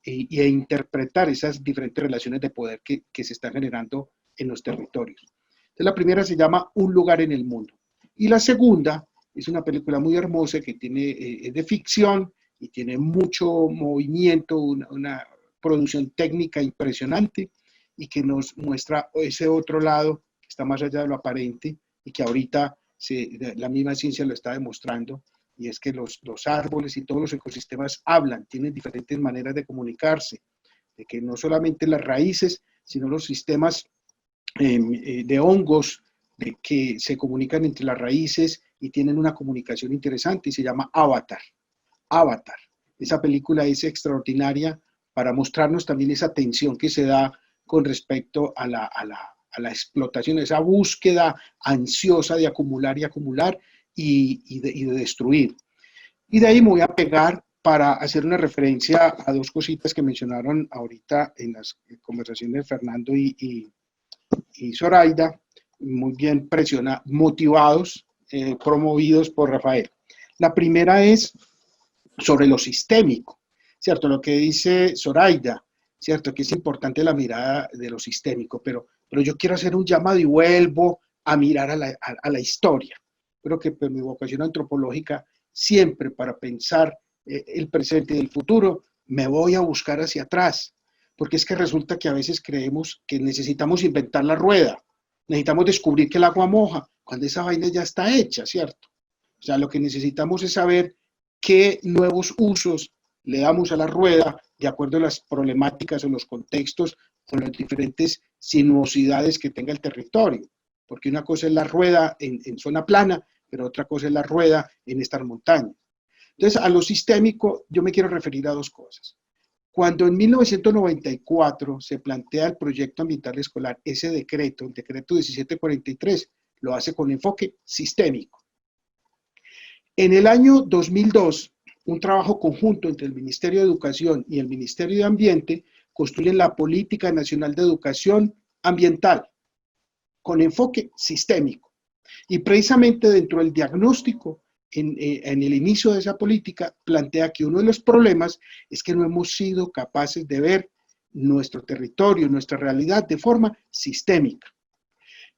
e interpretar esas diferentes relaciones de poder que se están generando en los territorios. Entonces, la primera se llama Un lugar en el mundo. Y la segunda es una película muy hermosa que tiene, es de ficción y tiene mucho movimiento, una producción técnica impresionante y que nos muestra ese otro lado que está más allá de lo aparente y que ahorita la misma ciencia lo está demostrando, y es que los árboles y todos los ecosistemas hablan, tienen diferentes maneras de comunicarse, de que no solamente las raíces, sino los sistemas de hongos que se comunican entre las raíces y tienen una comunicación interesante y se llama Avatar. Avatar. Esa película es extraordinaria para mostrarnos también esa tensión que se da con respecto a la explotación, esa búsqueda ansiosa de acumular y acumular y de destruir. Y de ahí me voy a pegar para hacer una referencia a dos cositas que mencionaron ahorita en las conversaciones de Fernando y Zoraida, muy bien motivados, promovidos por Rafael. La primera es sobre lo sistémico, ¿cierto? Lo que dice Zoraida, ¿cierto? Que es importante la mirada de lo sistémico, pero yo quiero hacer un llamado y vuelvo a mirar a la historia. Creo que por mi vocación antropológica, siempre para pensar el presente y el futuro, me voy a buscar hacia atrás, porque es que resulta que a veces creemos que necesitamos inventar la rueda, necesitamos descubrir que el agua moja, cuando esa vaina ya está hecha, ¿cierto? O sea, lo que necesitamos es saber qué nuevos usos le damos a la rueda de acuerdo a las problemáticas o los contextos o las diferentes sinuosidades que tenga el territorio. Porque una cosa es la rueda en zona plana, pero otra cosa es la rueda en estas montañas. Entonces, a lo sistémico yo me quiero referir a dos cosas. Cuando en 1994 se plantea el proyecto ambiental escolar, ese decreto, el decreto 1743, lo hace con enfoque sistémico. En el año 2002, un trabajo conjunto entre el Ministerio de Educación y el Ministerio de Ambiente construyen la Política Nacional de Educación Ambiental, con enfoque sistémico. Y precisamente dentro del diagnóstico, en el inicio de esa política, plantea que uno de los problemas es que no hemos sido capaces de ver nuestro territorio, nuestra realidad de forma sistémica.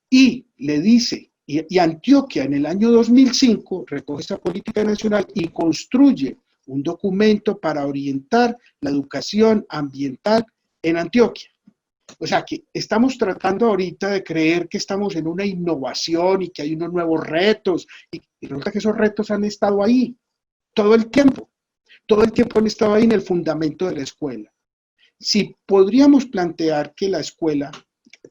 Y le dice, y Antioquia en el año 2005 recoge esa política nacional y construye un documento para orientar la educación ambiental en Antioquia. O sea, que estamos tratando ahorita de creer que estamos en una innovación y que hay unos nuevos retos, y resulta que esos retos han estado ahí todo el tiempo han estado ahí en el fundamento de la escuela. Si podríamos plantear que la escuela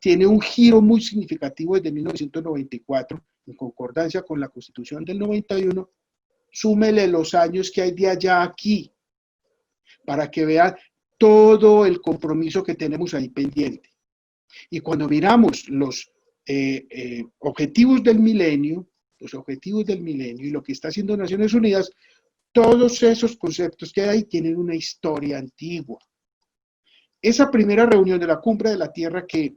tiene un giro muy significativo desde 1994, en concordancia con la Constitución del 91, súmele los años que hay de allá a aquí, para que vean todo el compromiso que tenemos ahí pendiente. Y cuando miramos los objetivos del milenio y lo que está haciendo Naciones Unidas, todos esos conceptos que hay ahí tienen una historia antigua. Esa primera reunión de la Cumbre de la Tierra que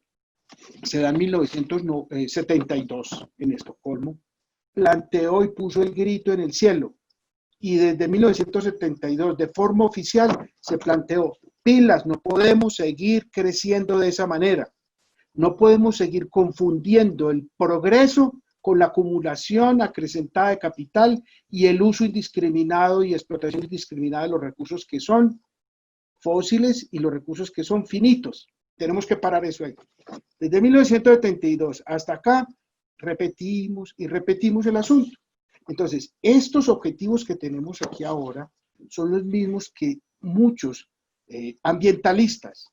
se da en 1972 en Estocolmo, planteó y puso el grito en el cielo. Y desde 1972, de forma oficial, se planteó, pilas, no podemos seguir creciendo de esa manera. No podemos seguir confundiendo el progreso con la acumulación acrecentada de capital y el uso indiscriminado y explotación indiscriminada de los recursos que son fósiles y los recursos que son finitos. Tenemos que parar eso ahí. Desde 1972 hasta acá, repetimos y repetimos el asunto. Entonces, estos objetivos que tenemos aquí ahora son los mismos que muchos ambientalistas,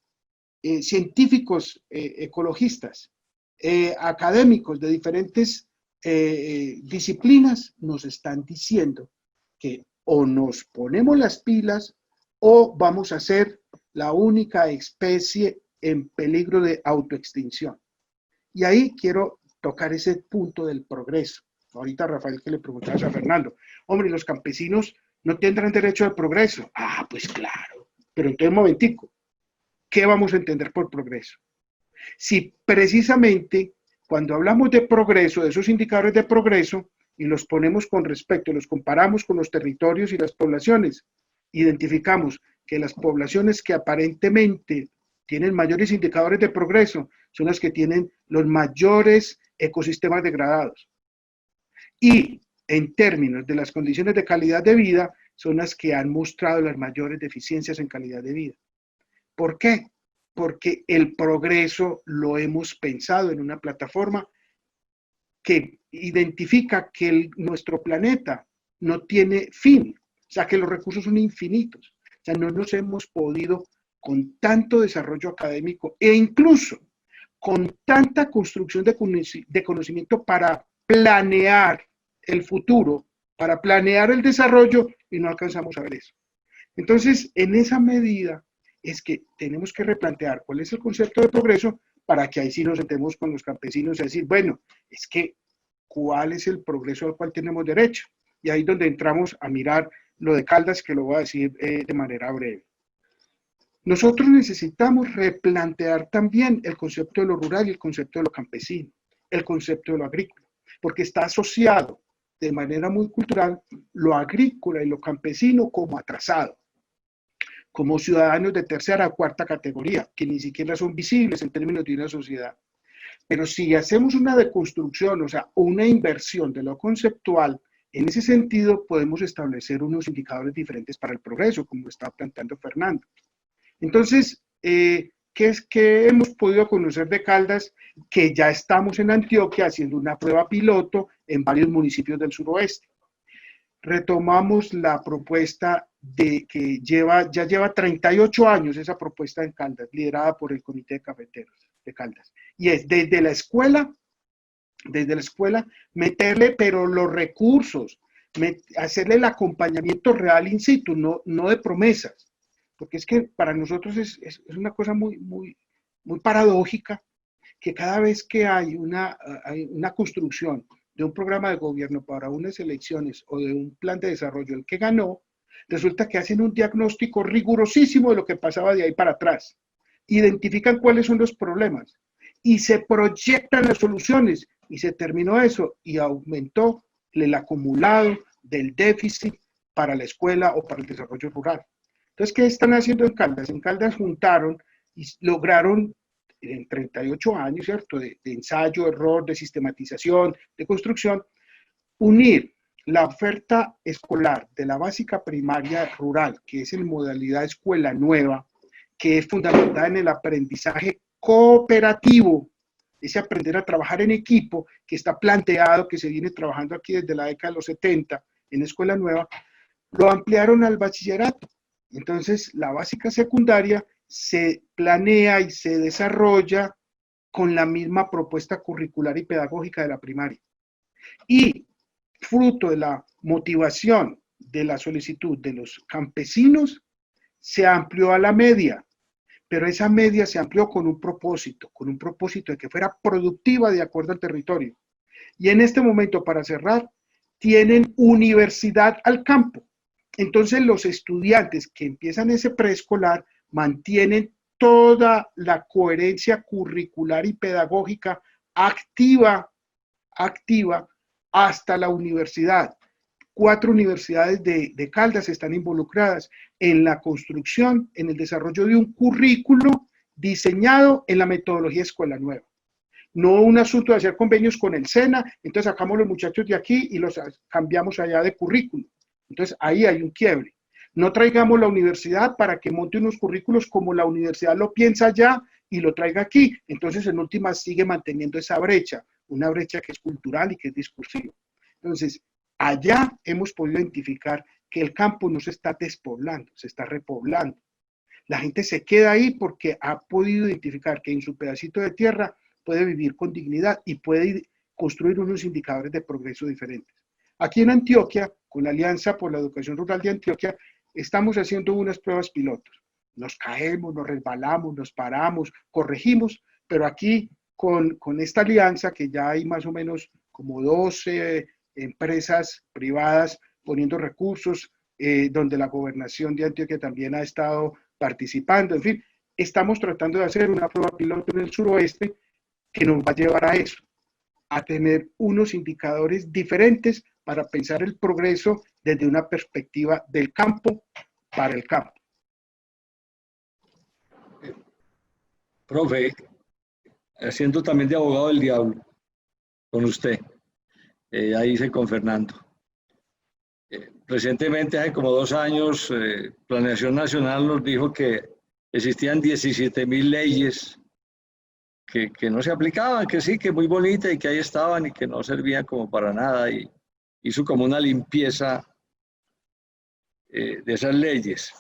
científicos ecologistas, académicos de diferentes disciplinas nos están diciendo que o nos ponemos las pilas o vamos a ser la única especie en peligro de autoextinción. Y ahí quiero tocar ese punto del progreso. Ahorita, Rafael, que le preguntabas a Fernando, hombre, los campesinos no tendrán derecho al progreso. Ah, pues claro, pero entonces un momentico, ¿qué vamos a entender por progreso? Si precisamente cuando hablamos de progreso, de esos indicadores de progreso, y los ponemos con respecto, los comparamos con los territorios y las poblaciones, identificamos que las poblaciones que aparentemente tienen mayores indicadores de progreso son las que tienen los mayores ecosistemas degradados. Y en términos de las condiciones de calidad de vida, son las que han mostrado las mayores deficiencias en calidad de vida. ¿Por qué? Porque el progreso lo hemos pensado en una plataforma que identifica que nuestro planeta no tiene fin, o sea, que los recursos son infinitos. O sea, no nos hemos podido, con tanto desarrollo académico e incluso con tanta construcción de conocimiento para planear el futuro, para planear el desarrollo, y no alcanzamos a ver eso. Entonces, en esa medida es que tenemos que replantear cuál es el concepto de progreso para que ahí sí nos sentemos con los campesinos y decir, bueno, es que ¿cuál es el progreso al cual tenemos derecho? Y ahí es donde entramos a mirar lo de Caldas, que lo voy a decir de manera breve. Nosotros necesitamos replantear también el concepto de lo rural y el concepto de lo campesino, el concepto de lo agrícola, porque está asociado de manera muy cultural lo agrícola y lo campesino como atrasado, como ciudadanos de tercera o cuarta categoría, que ni siquiera son visibles en términos de una sociedad. Pero si hacemos una deconstrucción, o sea, una inversión de lo conceptual, en ese sentido podemos establecer unos indicadores diferentes para el progreso, como está planteando Fernando. Entonces, ¿qué hemos podido conocer de Caldas? Que ya estamos en Antioquia haciendo una prueba piloto en varios municipios del suroeste. Retomamos la propuesta que ya lleva 38 años esa propuesta en Caldas, liderada por el Comité de Cafeteros de Caldas. Y es desde la escuela, meterle, pero los recursos, hacerle el acompañamiento real in situ, no de promesas. Porque es que para nosotros es una cosa muy paradójica que cada vez que hay una construcción de un programa de gobierno para unas elecciones o de un plan de desarrollo, el que ganó, resulta que hacen un diagnóstico rigurosísimo de lo que pasaba de ahí para atrás. Identifican cuáles son los problemas y se proyectan las soluciones y se terminó eso y aumentó el acumulado del déficit para la escuela o para el desarrollo rural. Entonces, ¿qué están haciendo en Caldas? En Caldas juntaron y lograron en 38 años, ¿cierto?, de ensayo, error, de sistematización, de construcción, unir la oferta escolar de la básica primaria rural, que es en modalidad escuela nueva, que es fundamentada en el aprendizaje cooperativo, ese aprender a trabajar en equipo, que está planteado, que se viene trabajando aquí desde la década de los 70 en escuela nueva, lo ampliaron al bachillerato. Entonces, la básica secundaria se planea y se desarrolla con la misma propuesta curricular y pedagógica de la primaria. Y fruto de la motivación de la solicitud de los campesinos, se amplió a la media, pero esa media se amplió con un propósito de que fuera productiva de acuerdo al territorio. Y en este momento, para cerrar, tienen universidad al campo. Entonces los estudiantes que empiezan ese preescolar mantienen toda la coherencia curricular y pedagógica activa hasta la universidad. 4 universidades de Caldas están involucradas en la construcción, en el desarrollo de un currículo diseñado en la metodología Escuela Nueva. No un asunto de hacer convenios con el SENA, entonces sacamos los muchachos de aquí y los cambiamos allá de currículo. Entonces ahí hay un quiebre. No traigamos la universidad para que monte unos currículos como la universidad lo piensa allá y lo traiga aquí. Entonces en última sigue manteniendo esa brecha, una brecha que es cultural y que es discursiva. Entonces allá hemos podido identificar que el campo no se está despoblando, se está repoblando. La gente se queda ahí porque ha podido identificar que en su pedacito de tierra puede vivir con dignidad y puede construir unos indicadores de progreso diferentes. Aquí en Antioquia, con la Alianza por la Educación Rural de Antioquia, estamos haciendo unas pruebas pilotos. Nos caemos, nos resbalamos, nos paramos, corregimos, pero aquí con esta alianza, que ya hay más o menos como 12 empresas privadas poniendo recursos, donde la gobernación de Antioquia también ha estado participando, en fin, estamos tratando de hacer una prueba piloto en el suroeste que nos va a llevar a eso, a tener unos indicadores diferentes para pensar el progreso desde una perspectiva del campo para el campo. Profe, haciendo también de abogado del diablo con usted, ya hice con Fernando. Recientemente, hace como 2 años, Planeación Nacional nos dijo que existían 17.000 leyes que no se aplicaban, que sí, que muy bonitas y que ahí estaban y que no servían como para nada, y hizo como una limpieza de esas leyes.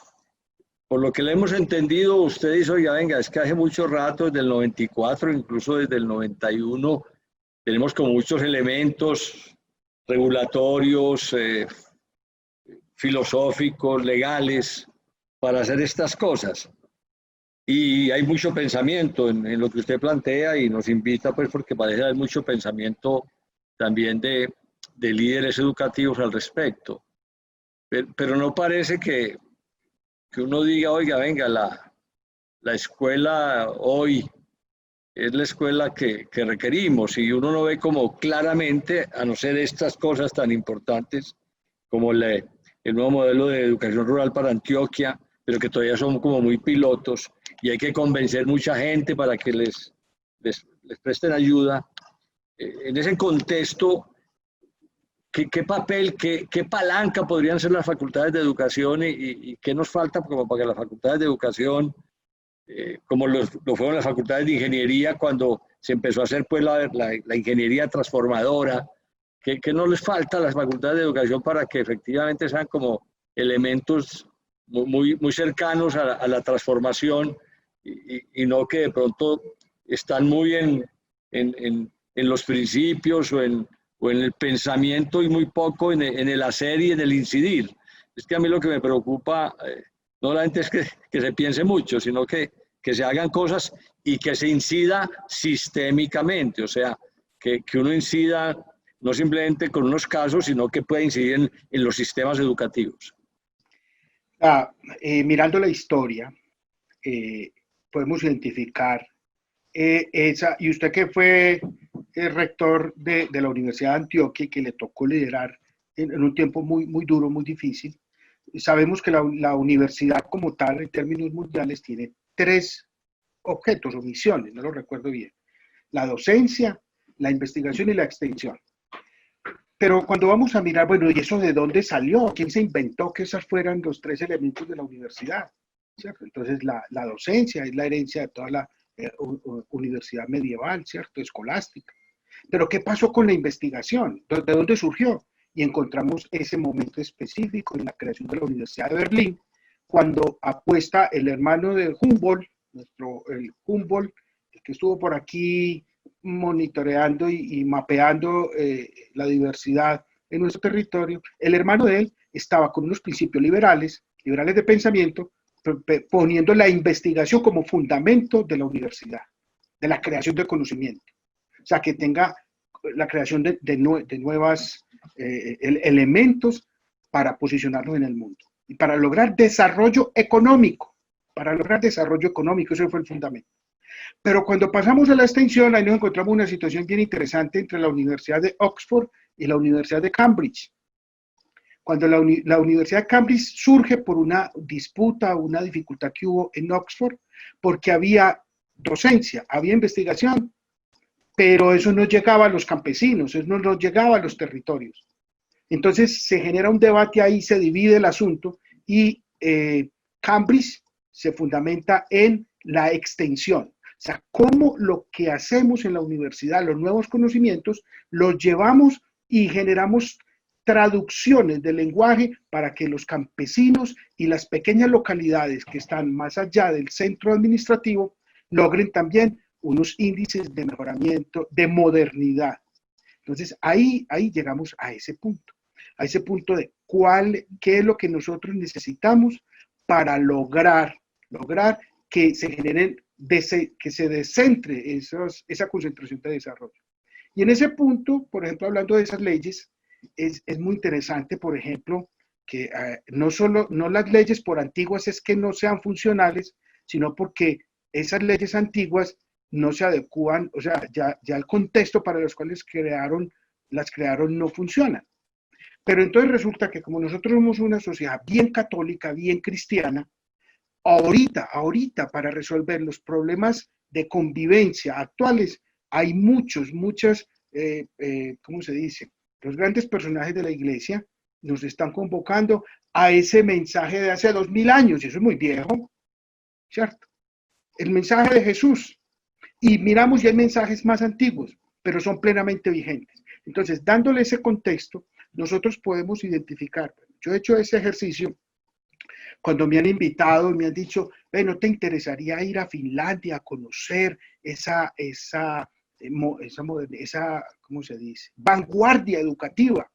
Por lo que le hemos entendido, usted dice, oiga, venga, es que hace mucho rato, desde el 94, incluso desde el 91, tenemos como muchos elementos regulatorios, filosóficos, legales, para hacer estas cosas. Y hay mucho pensamiento en lo que usted plantea y nos invita, pues, porque parece haber mucho pensamiento también de líderes educativos al respecto. Pero no parece que uno diga, oiga, venga, la escuela hoy es la escuela que requerimos, y uno no ve como claramente, a no ser estas cosas tan importantes como el nuevo modelo de educación rural para Antioquia, pero que todavía son como muy pilotos y hay que convencer mucha gente para que les presten ayuda. En ese contexto, ¿qué papel, qué palanca podrían ser las facultades de educación y qué nos falta como para que las facultades de educación, como lo fueron las facultades de ingeniería cuando se empezó a hacer pues la ingeniería transformadora, ¿qué no les falta a las facultades de educación para que efectivamente sean como elementos muy cercanos a la transformación y no que de pronto están muy en los principios o en el pensamiento y muy poco en el hacer y en el incidir? Es que a mí lo que me preocupa no solamente es que se piense mucho, sino que se hagan cosas y que se incida sistémicamente, o sea, que uno incida no simplemente con unos casos, sino que pueda incidir en los sistemas educativos. Mirando la historia, podemos identificar y usted que fue el rector de la Universidad de Antioquia y que le tocó liderar en un tiempo muy duro, muy difícil, sabemos que la universidad como tal, en términos mundiales, tiene 3 objetos o misiones, no lo recuerdo bien: la docencia, la investigación y la extensión. Pero cuando vamos a mirar, bueno, ¿y eso de dónde salió? ¿Quién se inventó que esos fueran los 3 elementos de la universidad? ¿Cierto? Entonces, la docencia es la herencia de toda la universidad medieval, ¿cierto? Escolástica. Pero ¿qué pasó con la investigación? ¿De dónde surgió? Y encontramos ese momento específico en la creación de la Universidad de Berlín, cuando apuesta el hermano de Humboldt, el Humboldt, el que estuvo por aquí monitoreando y mapeando la diversidad en nuestro territorio. El hermano de él estaba con unos principios liberales de pensamiento, poniendo la investigación como fundamento de la universidad, de la creación de conocimiento. O sea, que tenga la creación de nuevos elementos para posicionarnos en el mundo y para lograr desarrollo económico. Ese fue el fundamento. Pero cuando pasamos a la extensión, ahí nos encontramos una situación bien interesante entre la Universidad de Oxford y la Universidad de Cambridge. Cuando la Universidad de Cambridge surge por una disputa, una dificultad que hubo en Oxford, porque había docencia, había investigación, pero eso no llegaba a los campesinos, eso no llegaba a los territorios. Entonces se genera un debate ahí, se divide el asunto y Cambridge se fundamenta en la extensión. O sea, cómo lo que hacemos en la universidad, los nuevos conocimientos, los llevamos y generamos traducciones del lenguaje para que los campesinos y las pequeñas localidades que están más allá del centro administrativo logren también unos índices de mejoramiento, de modernidad. Entonces, ahí llegamos a ese punto de qué es lo que nosotros necesitamos para lograr que se generen, que se descentre esa concentración de desarrollo. Y en ese punto, por ejemplo, hablando de esas leyes, es muy interesante, por ejemplo, que no las leyes por antiguas es que no sean funcionales, sino porque esas leyes antiguas no se adecúan, o sea, ya el contexto para los cuales las crearon no funciona. Pero entonces resulta que como nosotros somos una sociedad bien católica, bien cristiana, ahorita para resolver los problemas de convivencia actuales, hay muchas, ¿cómo se dice? Los grandes personajes de la iglesia nos están convocando a ese mensaje de hace 2000 años, y eso es muy viejo, ¿cierto? El mensaje de Jesús. Y miramos, ya hay mensajes más antiguos, pero son plenamente vigentes. Entonces, dándole ese contexto, nosotros podemos identificar. Yo he hecho ese ejercicio cuando me han invitado y me han dicho, ¿no te interesaría ir a Finlandia a conocer esa ¿cómo se dice? Vanguardia educativa?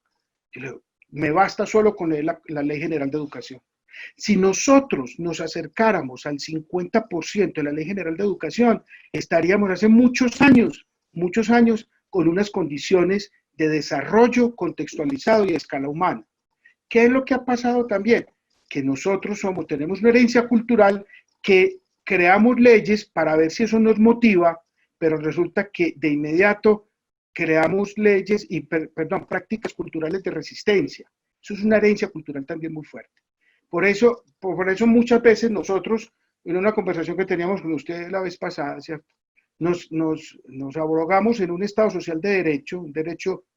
Yo le digo, me basta solo con leer la Ley General de Educación. Si nosotros nos acercáramos al 50% de la Ley General de Educación, estaríamos hace muchos años, con unas condiciones de desarrollo contextualizado y a escala humana. ¿Qué es lo que ha pasado también? Que nosotros tenemos una herencia cultural que creamos leyes para ver si eso nos motiva, pero resulta que de inmediato creamos leyes y, prácticas culturales de resistencia. Eso es una herencia cultural también muy fuerte. Por eso muchas veces nosotros, en una conversación que teníamos con ustedes la vez pasada, ¿cierto? Nos abrogamos en un Estado social de derecho,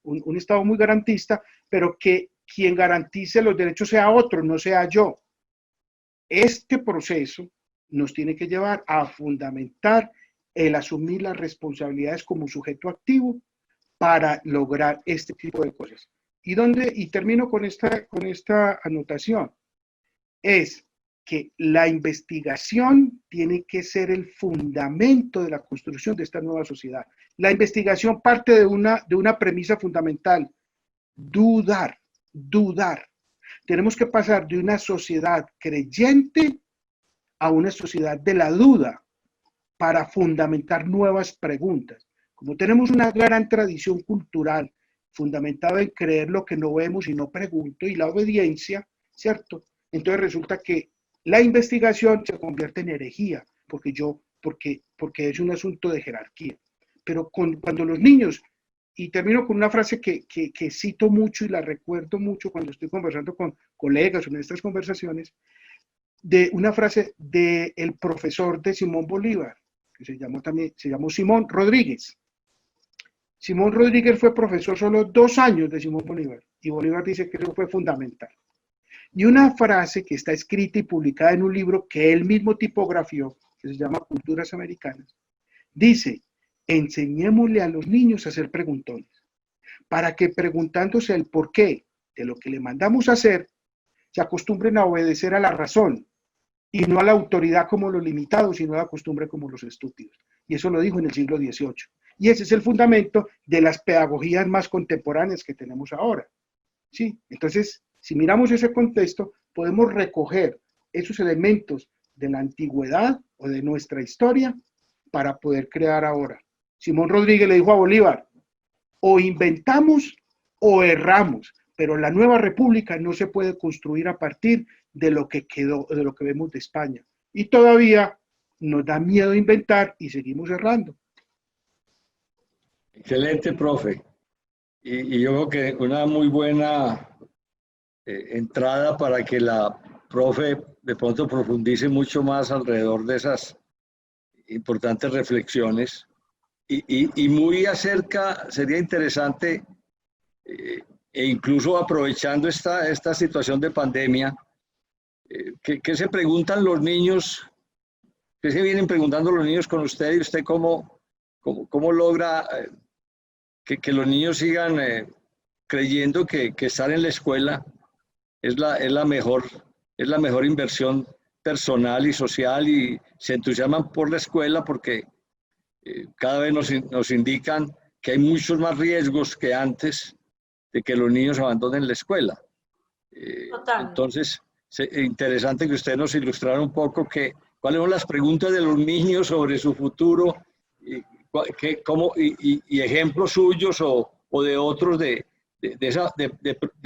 un Estado muy garantista, pero que quien garantice los derechos sea otro, no sea yo. Este proceso nos tiene que llevar a fundamentar el asumir las responsabilidades como sujeto activo para lograr este tipo de cosas. Y termino con esta anotación, es que la investigación tiene que ser el fundamento de la construcción de esta nueva sociedad. La investigación parte de una premisa fundamental, dudar. Tenemos que pasar de una sociedad creyente a una sociedad de la duda para fundamentar nuevas preguntas. Como tenemos una gran tradición cultural fundamentada en creer lo que no vemos y no pregunto, y la obediencia, ¿cierto? Entonces resulta que la investigación se convierte en herejía, porque es un asunto de jerarquía. Pero cuando los niños, y termino con una frase que cito mucho y la recuerdo mucho cuando estoy conversando con colegas o en estas conversaciones, de una frase del profesor de Simón Bolívar, que se llamó Simón Rodríguez. Simón Rodríguez fue profesor solo 2 años de Simón Bolívar, y Bolívar dice que eso fue fundamental. Y una frase que está escrita y publicada en un libro que él mismo tipografió, que se llama Culturas Americanas, dice, enseñémosle a los niños a hacer preguntones, para que preguntándose el porqué de lo que le mandamos a hacer, se acostumbren a obedecer a la razón, y no a la autoridad como los limitados, sino a la costumbre como los estúpidos. Y eso lo dijo en el siglo XVIII. Y ese es el fundamento de las pedagogías más contemporáneas que tenemos ahora. ¿Sí? Entonces, si miramos ese contexto, podemos recoger esos elementos de la antigüedad o de nuestra historia para poder crear ahora. Simón Rodríguez le dijo a Bolívar, o inventamos o erramos, pero la nueva república no se puede construir a partir de lo que quedó, de lo que vemos de España. Y todavía nos da miedo inventar y seguimos errando. Excelente, profe. Y yo creo que una muy buena entrada para que la profe de pronto profundice mucho más alrededor de esas importantes reflexiones. Y muy acerca, sería interesante, e incluso aprovechando esta situación de pandemia, ¿qué se preguntan los niños? ¿Qué se vienen preguntando los niños con usted? ¿Y usted cómo logra que los niños sigan creyendo que estar en la escuela es la mejor inversión personal y social, y se entusiasman por la escuela porque cada vez nos indican que hay muchos más riesgos que antes de que los niños abandonen la escuela? Total. Entonces, interesante que usted nos ilustrara un poco cuáles son las preguntas de los niños sobre su futuro y ejemplos suyos o de otros de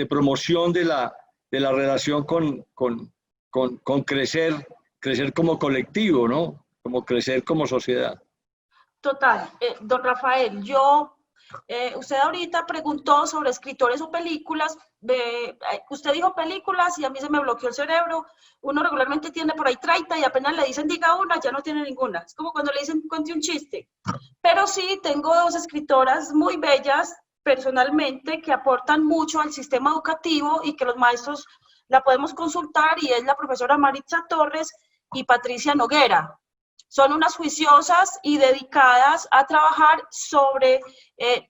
promoción de la relación con crecer como colectivo, ¿no? Como crecer como sociedad. Total. Don Rafael, usted ahorita preguntó sobre escritores o películas. Usted dijo películas y a mí se me bloqueó el cerebro. Uno regularmente tiene por ahí 30 y apenas le dicen diga una, ya no tiene ninguna. Es como cuando le dicen cuente un chiste. Pero sí, tengo 2 escritoras muy bellas personalmente que aportan mucho al sistema educativo y que los maestros la podemos consultar, y es la profesora Maritza Torres y Patricia Noguera. Son unas juiciosas y dedicadas a trabajar sobre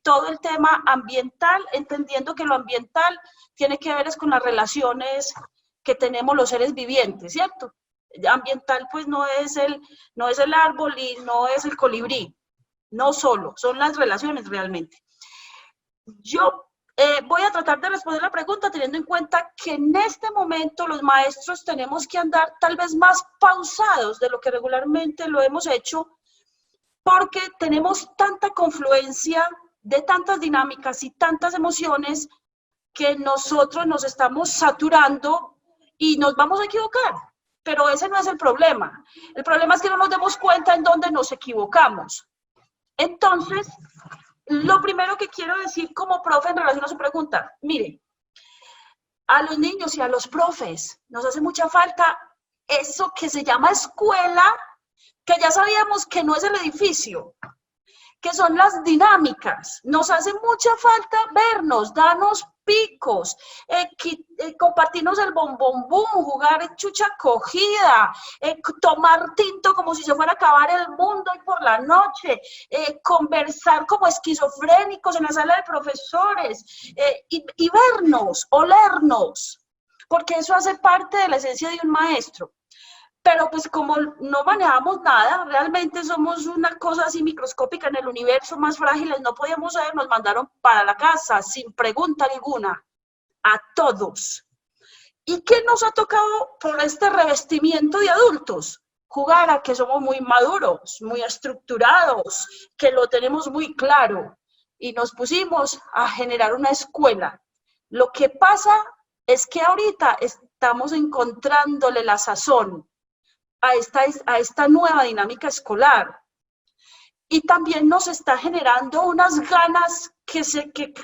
todo el tema ambiental, entendiendo que lo ambiental tiene que ver con las relaciones que tenemos los seres vivientes, ¿cierto? Ambiental pues no es el árbol y no es el colibrí, no solo, son las relaciones realmente. Yo voy a tratar de responder la pregunta teniendo en cuenta que en este momento los maestros tenemos que andar tal vez más pausados de lo que regularmente lo hemos hecho, porque tenemos tanta confluencia de tantas dinámicas y tantas emociones que nosotros nos estamos saturando y nos vamos a equivocar. Pero ese no es el problema. El problema es que no nos demos cuenta en dónde nos equivocamos. Entonces, lo primero que quiero decir como profe en relación a su pregunta, mire, a los niños y a los profes nos hace mucha falta eso que se llama escuela, que ya sabíamos que no es el edificio, que son las dinámicas. Nos hace mucha falta vernos, darnos picos, compartirnos el bombombum, jugar chucha cogida, tomar tinto como si se fuera a acabar el mundo y por la noche, conversar como esquizofrénicos en la sala de profesores, y vernos, olernos, porque eso hace parte de la esencia de un maestro. Pero pues como no manejamos nada, realmente somos una cosa así microscópica en el universo, más frágiles, no podíamos saber, nos mandaron para la casa sin pregunta alguna, a todos. ¿Y qué nos ha tocado por este revestimiento de adultos? Jugar a que somos muy maduros, muy estructurados, que lo tenemos muy claro, y nos pusimos a generar una escuela. Lo que pasa es que ahorita estamos encontrándole la sazón a esta nueva dinámica escolar. Y también nos está generando unas ganas que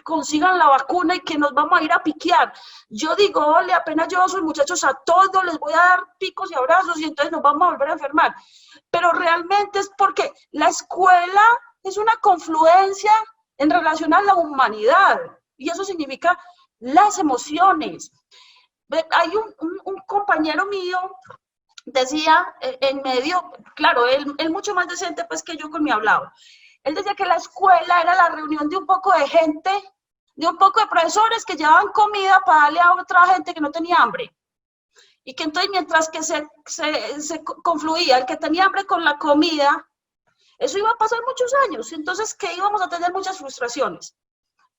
consigan la vacuna y que nos vamos a ir a piquear. Yo digo, ole, apenas yo a sus muchachos a todos les voy a dar picos y abrazos y entonces nos vamos a volver a enfermar. Pero realmente es porque la escuela es una confluencia en relación a la humanidad. Y eso significa las emociones. Hay un compañero mío decía en medio, claro, él mucho más decente pues que yo con mi hablado, él decía que la escuela era la reunión de un poco de gente, de un poco de profesores que llevaban comida para darle a otra gente que no tenía hambre, y que entonces mientras que se confluía el que tenía hambre con la comida, eso iba a pasar muchos años, entonces que íbamos a tener muchas frustraciones.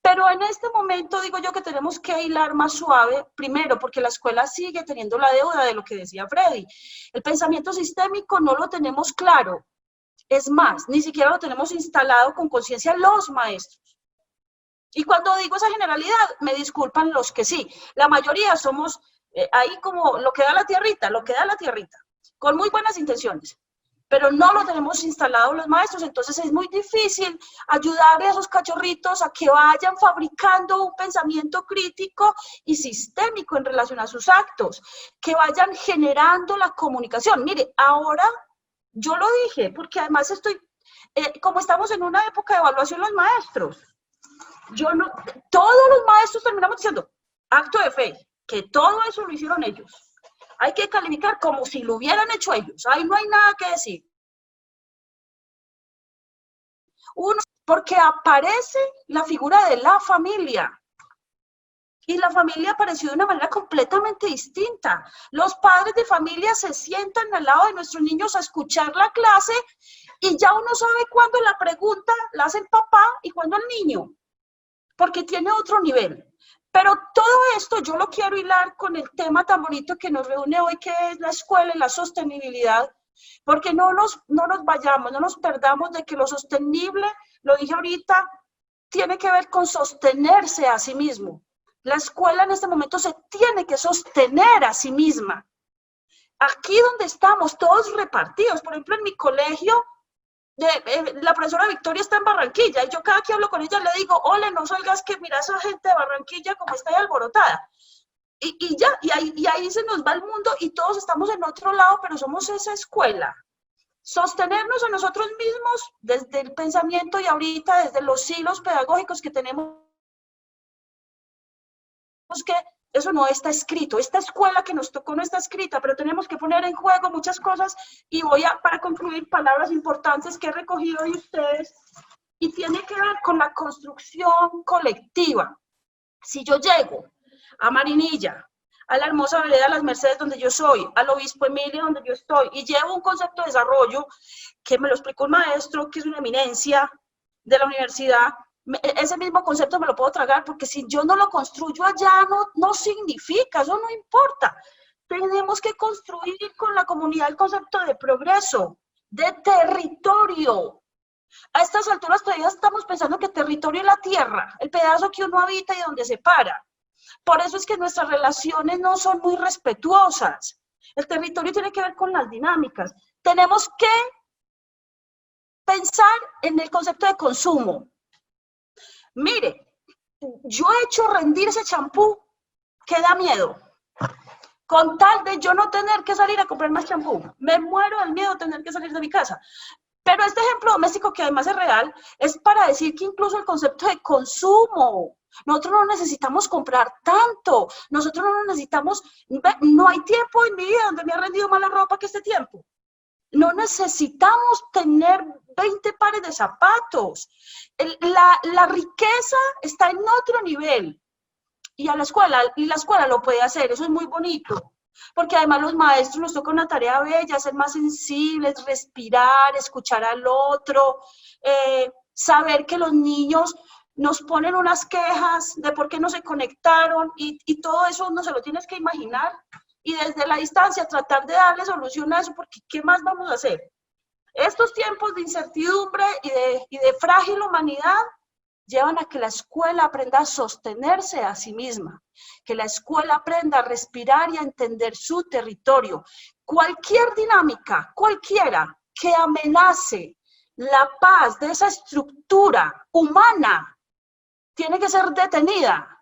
Pero en este momento digo yo que tenemos que hilar más suave, primero porque la escuela sigue teniendo la deuda de lo que decía Freddy. El pensamiento sistémico no lo tenemos claro. Es más, ni siquiera lo tenemos instalado con conciencia los maestros. Y cuando digo esa generalidad, me disculpan los que sí. La mayoría somos ahí como lo que da la tierrita, con muy buenas intenciones. Pero no lo tenemos instalado los maestros, entonces es muy difícil ayudarle a esos cachorritos a que vayan fabricando un pensamiento crítico y sistémico en relación a sus actos, que vayan generando la comunicación. Mire, ahora yo lo dije, porque además como estamos en una época de evaluación los maestros, todos los maestros terminamos diciendo, acto de fe, que todo eso lo hicieron ellos. Hay que calificar como si lo hubieran hecho ellos. Ahí no hay nada que decir. Porque aparece la figura de la familia. Y la familia apareció de una manera completamente distinta. Los padres de familia se sientan al lado de nuestros niños a escuchar la clase y ya uno sabe cuándo la pregunta la hace el papá y cuándo el niño. Porque tiene otro nivel. Pero todo esto yo lo quiero hilar con el tema tan bonito que nos reúne hoy, que es la escuela y la sostenibilidad, porque no nos vayamos, no nos perdamos de que lo sostenible, lo dije ahorita, tiene que ver con sostenerse a sí mismo. La escuela en este momento se tiene que sostener a sí misma. Aquí donde estamos, todos repartidos, por ejemplo, en mi colegio, la profesora Victoria está en Barranquilla, y yo cada que hablo con ella le digo, ole, no salgas que mira esa gente de Barranquilla como está ahí alborotada. Y ya, y ahí se nos va el mundo y todos estamos en otro lado, pero somos esa escuela. Sostenernos a nosotros mismos desde el pensamiento y ahorita desde los hilos pedagógicos que tenemos, que eso no está escrito. Esta escuela que nos tocó no está escrita, pero tenemos que poner en juego muchas cosas y voy a, para concluir, palabras importantes que he recogido de ustedes y tiene que ver con la construcción colectiva. Si yo llego a Marinilla, a la hermosa vereda de Las Mercedes donde yo soy, al Obispo Emilio donde yo estoy, y llevo un concepto de desarrollo que me lo explicó un maestro que es una eminencia de la universidad, ese mismo concepto me lo puedo tragar, porque si yo no lo construyo allá, no significa, eso no importa. Tenemos que construir con la comunidad el concepto de progreso, de territorio. A estas alturas todavía estamos pensando que territorio es la tierra, el pedazo que uno habita y donde se para. Por eso es que nuestras relaciones no son muy respetuosas. El territorio tiene que ver con las dinámicas. Tenemos que pensar en el concepto de consumo. Mire, yo he hecho rendir ese champú que da miedo, con tal de yo no tener que salir a comprar más champú. Me muero del miedo de tener que salir de mi casa. Pero este ejemplo doméstico, que además es real, es para decir que incluso el concepto de consumo, nosotros no necesitamos comprar tanto, nosotros no necesitamos, no hay tiempo en mi vida donde me ha rendido más la ropa que este tiempo. No necesitamos tener 20 pares de zapatos. La riqueza está en otro nivel. Y la escuela lo puede hacer, eso es muy bonito. Porque además los maestros nos toca una tarea bella, ser más sensibles, respirar, escuchar al otro, saber que los niños nos ponen unas quejas de por qué no se conectaron y todo eso no se lo tienes que imaginar. Y desde la distancia tratar de darle solución a eso, porque ¿qué más vamos a hacer? Estos tiempos de incertidumbre y de frágil humanidad llevan a que la escuela aprenda a sostenerse a sí misma, que la escuela aprenda a respirar y a entender su territorio. Cualquier dinámica, cualquiera, que amenace la paz de esa estructura humana, tiene que ser detenida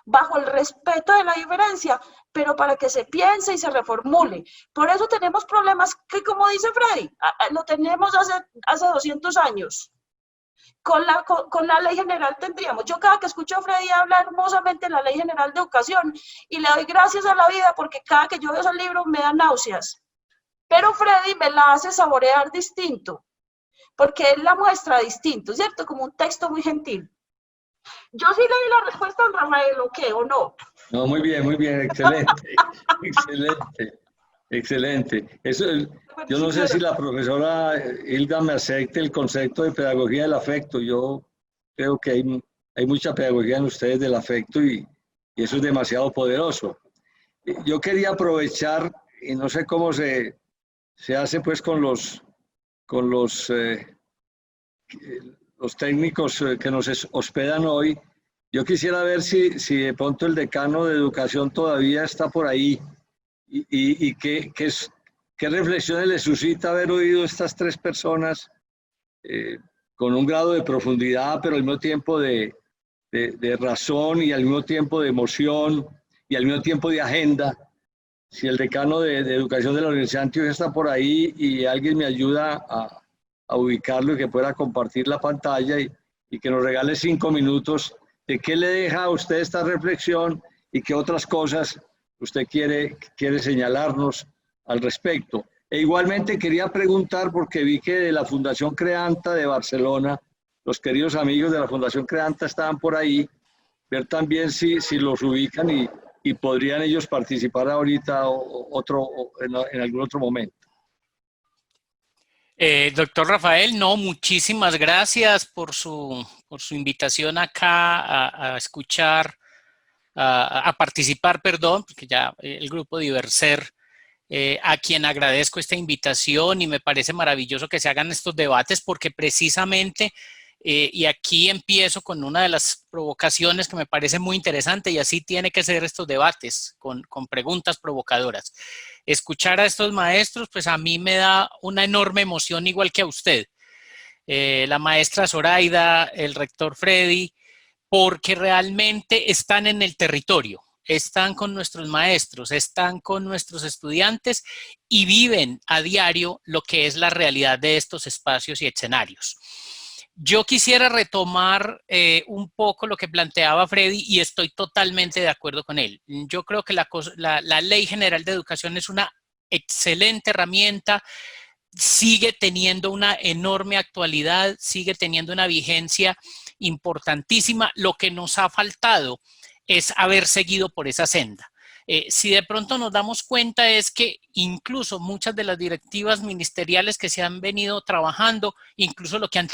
bajo el respeto de la diferencia, pero para que se piense y se reformule. Por eso tenemos problemas que, como dice Freddy, lo tenemos hace 200 años. Con la ley general tendríamos. Yo cada que escucho a Freddy hablar hermosamente de la ley general de educación y le doy gracias a la vida porque cada que yo veo esos libros me da náuseas. Pero Freddy me la hace saborear distinto, porque él la muestra distinto, ¿cierto? Como un texto muy gentil. Yo sí leí la respuesta a don Rafael, ¿o qué? ¿O no? No, muy bien, excelente, excelente, excelente. Eso, yo no sé si la profesora Hilda me acepte el concepto de pedagogía del afecto. Yo creo que hay mucha pedagogía en ustedes del afecto y eso es demasiado poderoso. Yo quería aprovechar, y no sé cómo se hace pues con los técnicos que nos hospedan hoy. Yo quisiera ver si de pronto el decano de educación todavía está por ahí y qué reflexiones le suscita haber oído estas tres personas con un grado de profundidad, pero al mismo tiempo de razón y al mismo tiempo de emoción y al mismo tiempo de agenda. Si el decano de educación de la Universidad de Antioquia está por ahí y alguien me ayuda a ubicarlo y que pueda compartir la pantalla y que nos regale 5 minutos de qué le deja a usted esta reflexión y qué otras cosas usted quiere señalarnos al respecto. E igualmente quería preguntar, porque vi que de la Fundación Creanta de Barcelona, los queridos amigos de la Fundación Creanta estaban por ahí, ver también si los ubican y podrían ellos participar ahorita en algún otro momento. Doctor Rafael, no, muchísimas gracias por su invitación acá a escuchar a participar, perdón, porque ya el grupo Diverser, a quien agradezco esta invitación y me parece maravilloso que se hagan estos debates porque precisamente, y aquí empiezo con una de las provocaciones que me parece muy interesante y así tiene que ser estos debates, con preguntas provocadoras. Escuchar a estos maestros, pues a mí me da una enorme emoción igual que a usted. La maestra Zoraida, el rector Freddy, porque realmente están en el territorio, están con nuestros maestros, están con nuestros estudiantes y viven a diario lo que es la realidad de estos espacios y escenarios. Yo quisiera retomar un poco lo que planteaba Freddy y estoy totalmente de acuerdo con él. Yo creo que la Ley General de Educación es una excelente herramienta, sigue teniendo una enorme actualidad, sigue teniendo una vigencia importantísima. Lo que nos ha faltado es haber seguido por esa senda. Si de pronto nos damos cuenta es que incluso muchas de las directivas ministeriales que se han venido trabajando, incluso lo que han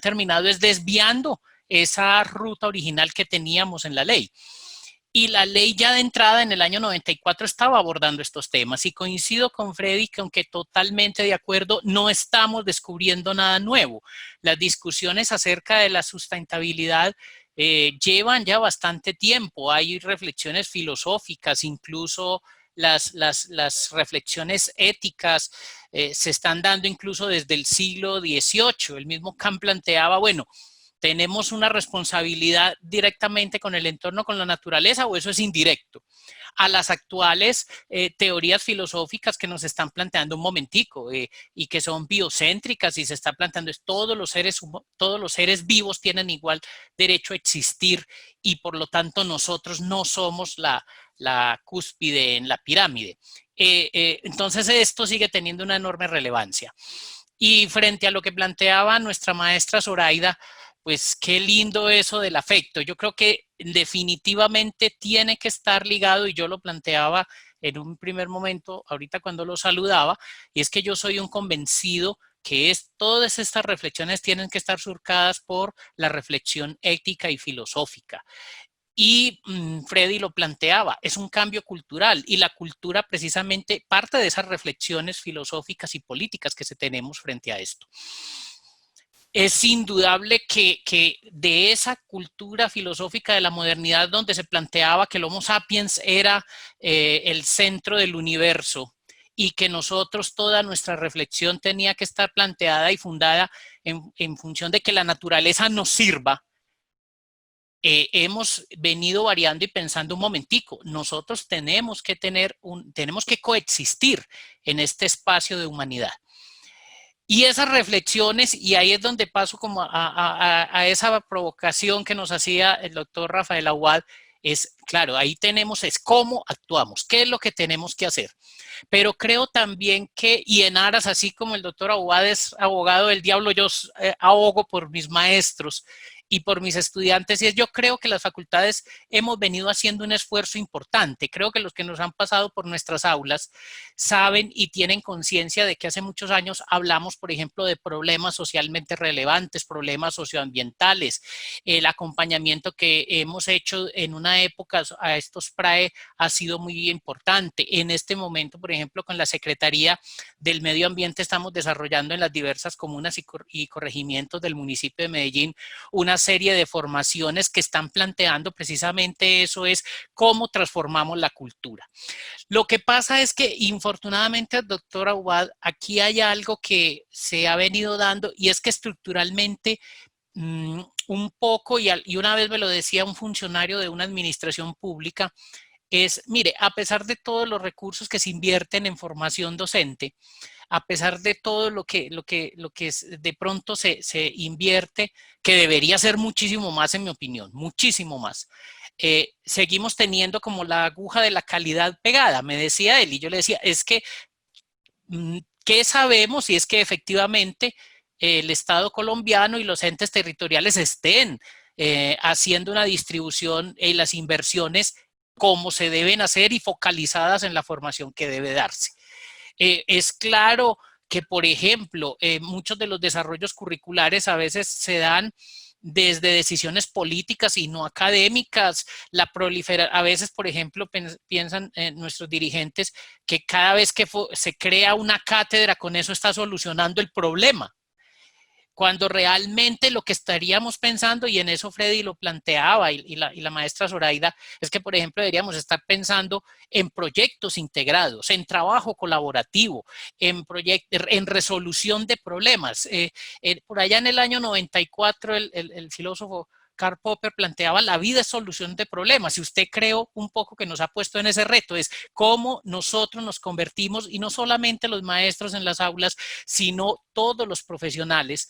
terminado es desviando esa ruta original que teníamos en la ley. Y la ley ya de entrada en el año 94 estaba abordando estos temas y coincido con Freddy que aunque totalmente de acuerdo, no estamos descubriendo nada nuevo. Las discusiones acerca de la sustentabilidad llevan ya bastante tiempo, hay reflexiones filosóficas, incluso las reflexiones éticas se están dando incluso desde el siglo XVIII. El mismo Kant planteaba, bueno, ¿tenemos una responsabilidad directamente con el entorno, con la naturaleza, o eso es indirecto? A las actuales teorías filosóficas que nos están planteando un momentico y que son biocéntricas y se está planteando es todos los seres vivos tienen igual derecho a existir y por lo tanto nosotros no somos la cúspide en la pirámide. Entonces esto sigue teniendo una enorme relevancia. Y frente a lo que planteaba nuestra maestra Zoraida, pues qué lindo eso del afecto. Yo creo que definitivamente tiene que estar ligado, y yo lo planteaba en un primer momento, ahorita cuando lo saludaba, y es que yo soy un convencido que todas estas reflexiones tienen que estar surcadas por la reflexión ética y filosófica. Y Freddy lo planteaba, es un cambio cultural y la cultura precisamente parte de esas reflexiones filosóficas y políticas que tenemos frente a esto. Es indudable que de esa cultura filosófica de la modernidad donde se planteaba que el Homo sapiens era el centro del universo y que nosotros toda nuestra reflexión tenía que estar planteada y fundada en función de que la naturaleza nos sirva, hemos venido variando y pensando un momentico, nosotros tenemos que coexistir en este espacio de humanidad. Y esas reflexiones, y ahí es donde paso como a esa provocación que nos hacía el doctor Rafael Aguad, es, claro, ahí tenemos es cómo actuamos, qué es lo que tenemos que hacer. Pero creo también que, y en aras, así como el doctor Aguad es abogado del diablo, yo abogo por mis maestros y por mis estudiantes, y yo creo que las facultades hemos venido haciendo un esfuerzo importante. Creo que los que nos han pasado por nuestras aulas saben y tienen conciencia de que hace muchos años hablamos, por ejemplo, de problemas socialmente relevantes, problemas socioambientales, el acompañamiento que hemos hecho en una época a estos PRAE ha sido muy importante. En este momento, por ejemplo, con la Secretaría del Medio Ambiente estamos desarrollando en las diversas comunas y corregimientos del municipio de Medellín una serie de formaciones que están planteando precisamente eso, es cómo transformamos la cultura. Lo que pasa es que, infortunadamente, doctor Aguad, aquí hay algo que se ha venido dando y es que estructuralmente un poco, y una vez me lo decía un funcionario de una administración pública, es, mire, a pesar de todos los recursos que se invierten en formación docente, a pesar de todo lo que de pronto se invierte, que debería ser muchísimo más en mi opinión, muchísimo más. Seguimos teniendo como la aguja de la calidad pegada, me decía él, y yo le decía, es que, ¿qué sabemos? Y es que efectivamente el Estado colombiano y los entes territoriales estén haciendo una distribución y las inversiones como se deben hacer y focalizadas en la formación que debe darse. Es claro que, por ejemplo, muchos de los desarrollos curriculares a veces se dan desde decisiones políticas y no académicas. A veces, por ejemplo, piensan nuestros dirigentes que cada vez que se crea una cátedra, con eso está solucionando el problema, cuando realmente lo que estaríamos pensando, y en eso Freddy lo planteaba y la maestra Zoraida, es que, por ejemplo, deberíamos estar pensando en proyectos integrados, en trabajo colaborativo, en resolución de problemas. Por allá en el año 94, el filósofo Karl Popper planteaba la vida es solución de problemas, y usted creo un poco que nos ha puesto en ese reto, es cómo nosotros nos convertimos, y no solamente los maestros en las aulas, sino todos los profesionales,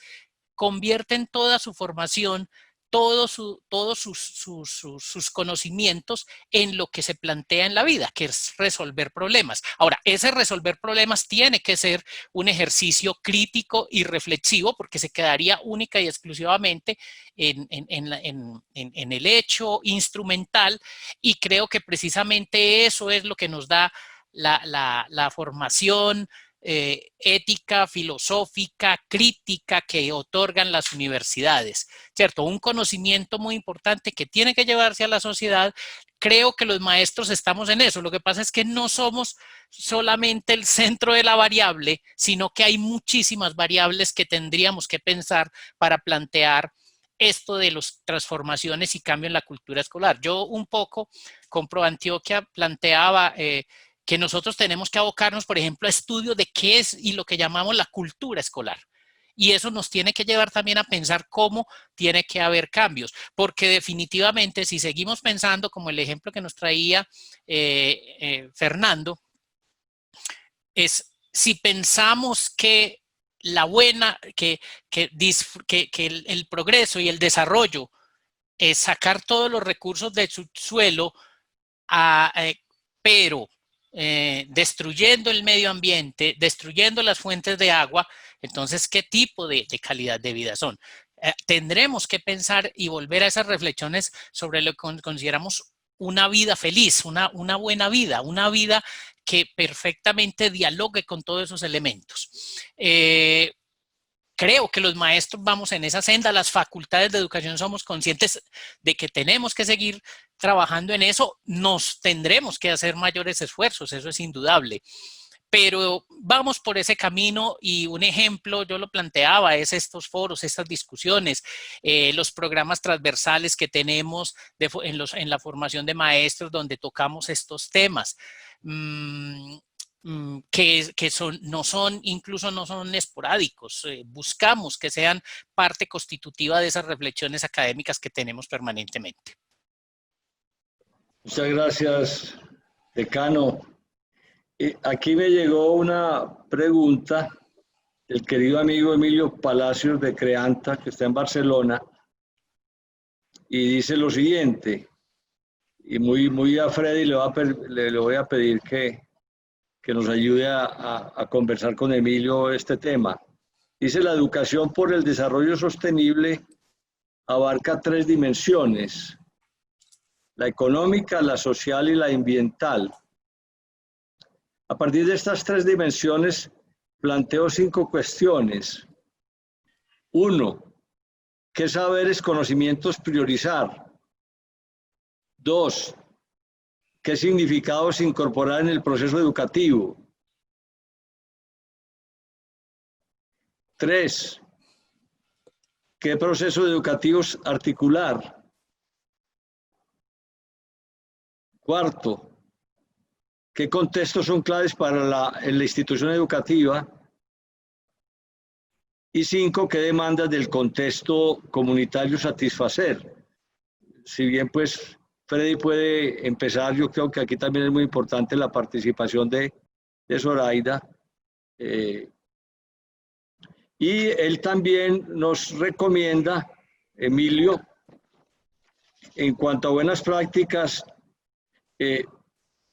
convierten toda su formación, todos sus conocimientos en lo que se plantea en la vida, que es resolver problemas. Ahora, ese resolver problemas tiene que ser un ejercicio crítico y reflexivo, porque se quedaría única y exclusivamente en el hecho instrumental, y creo que precisamente eso es lo que nos da la formación ética, filosófica, crítica que otorgan las universidades, ¿cierto? Un conocimiento muy importante que tiene que llevarse a la sociedad. Creo que los maestros estamos en eso. Lo que pasa es que no somos solamente el centro de la variable, sino que hay muchísimas variables que tendríamos que pensar para plantear esto de las transformaciones y cambio en la cultura escolar. Yo un poco con ProAntioquia planteaba que nosotros tenemos que abocarnos, por ejemplo, a estudios de qué es y lo que llamamos la cultura escolar. Y eso nos tiene que llevar también a pensar cómo tiene que haber cambios, porque definitivamente si seguimos pensando como el ejemplo que nos traía Fernando, es si pensamos que el progreso y el desarrollo es sacar todos los recursos del subsuelo, pero destruyendo el medio ambiente, destruyendo las fuentes de agua, entonces, ¿qué tipo de calidad de vida son? Tendremos que pensar y volver a esas reflexiones sobre lo que consideramos una vida feliz, una buena vida, una vida que perfectamente dialogue con todos esos elementos. Creo que los maestros vamos en esa senda, las facultades de educación somos conscientes de que tenemos que seguir trabajando en eso, nos tendremos que hacer mayores esfuerzos, eso es indudable, pero vamos por ese camino, y un ejemplo, yo lo planteaba, es estos foros, estas discusiones, los programas transversales que tenemos en la formación de maestros donde tocamos estos temas. Que incluso no son esporádicos, buscamos que sean parte constitutiva de esas reflexiones académicas que tenemos permanentemente. Muchas gracias, decano. Aquí me llegó una pregunta del querido amigo Emilio Palacios de Creanta, que está en Barcelona, y dice lo siguiente, y muy a Freddy le voy a pedir que nos ayude a conversar con Emilio este tema. Dice: la educación por el desarrollo sostenible abarca 3 dimensiones: la económica, la social y la ambiental. A partir de estas 3 dimensiones, planteo 5 cuestiones. 1. ¿Qué saberes, conocimientos priorizar? 2. ¿Qué significados incorporar en el proceso educativo? 3. ¿Qué procesos educativos articular? 4. ¿Qué contextos son claves para la institución educativa? Y 5. ¿Qué demandas del contexto comunitario satisfacer? Si bien pues Freddy puede empezar, yo creo que aquí también es muy importante la participación de Zoraida. Y él también nos recomienda, Emilio, en cuanto a buenas prácticas,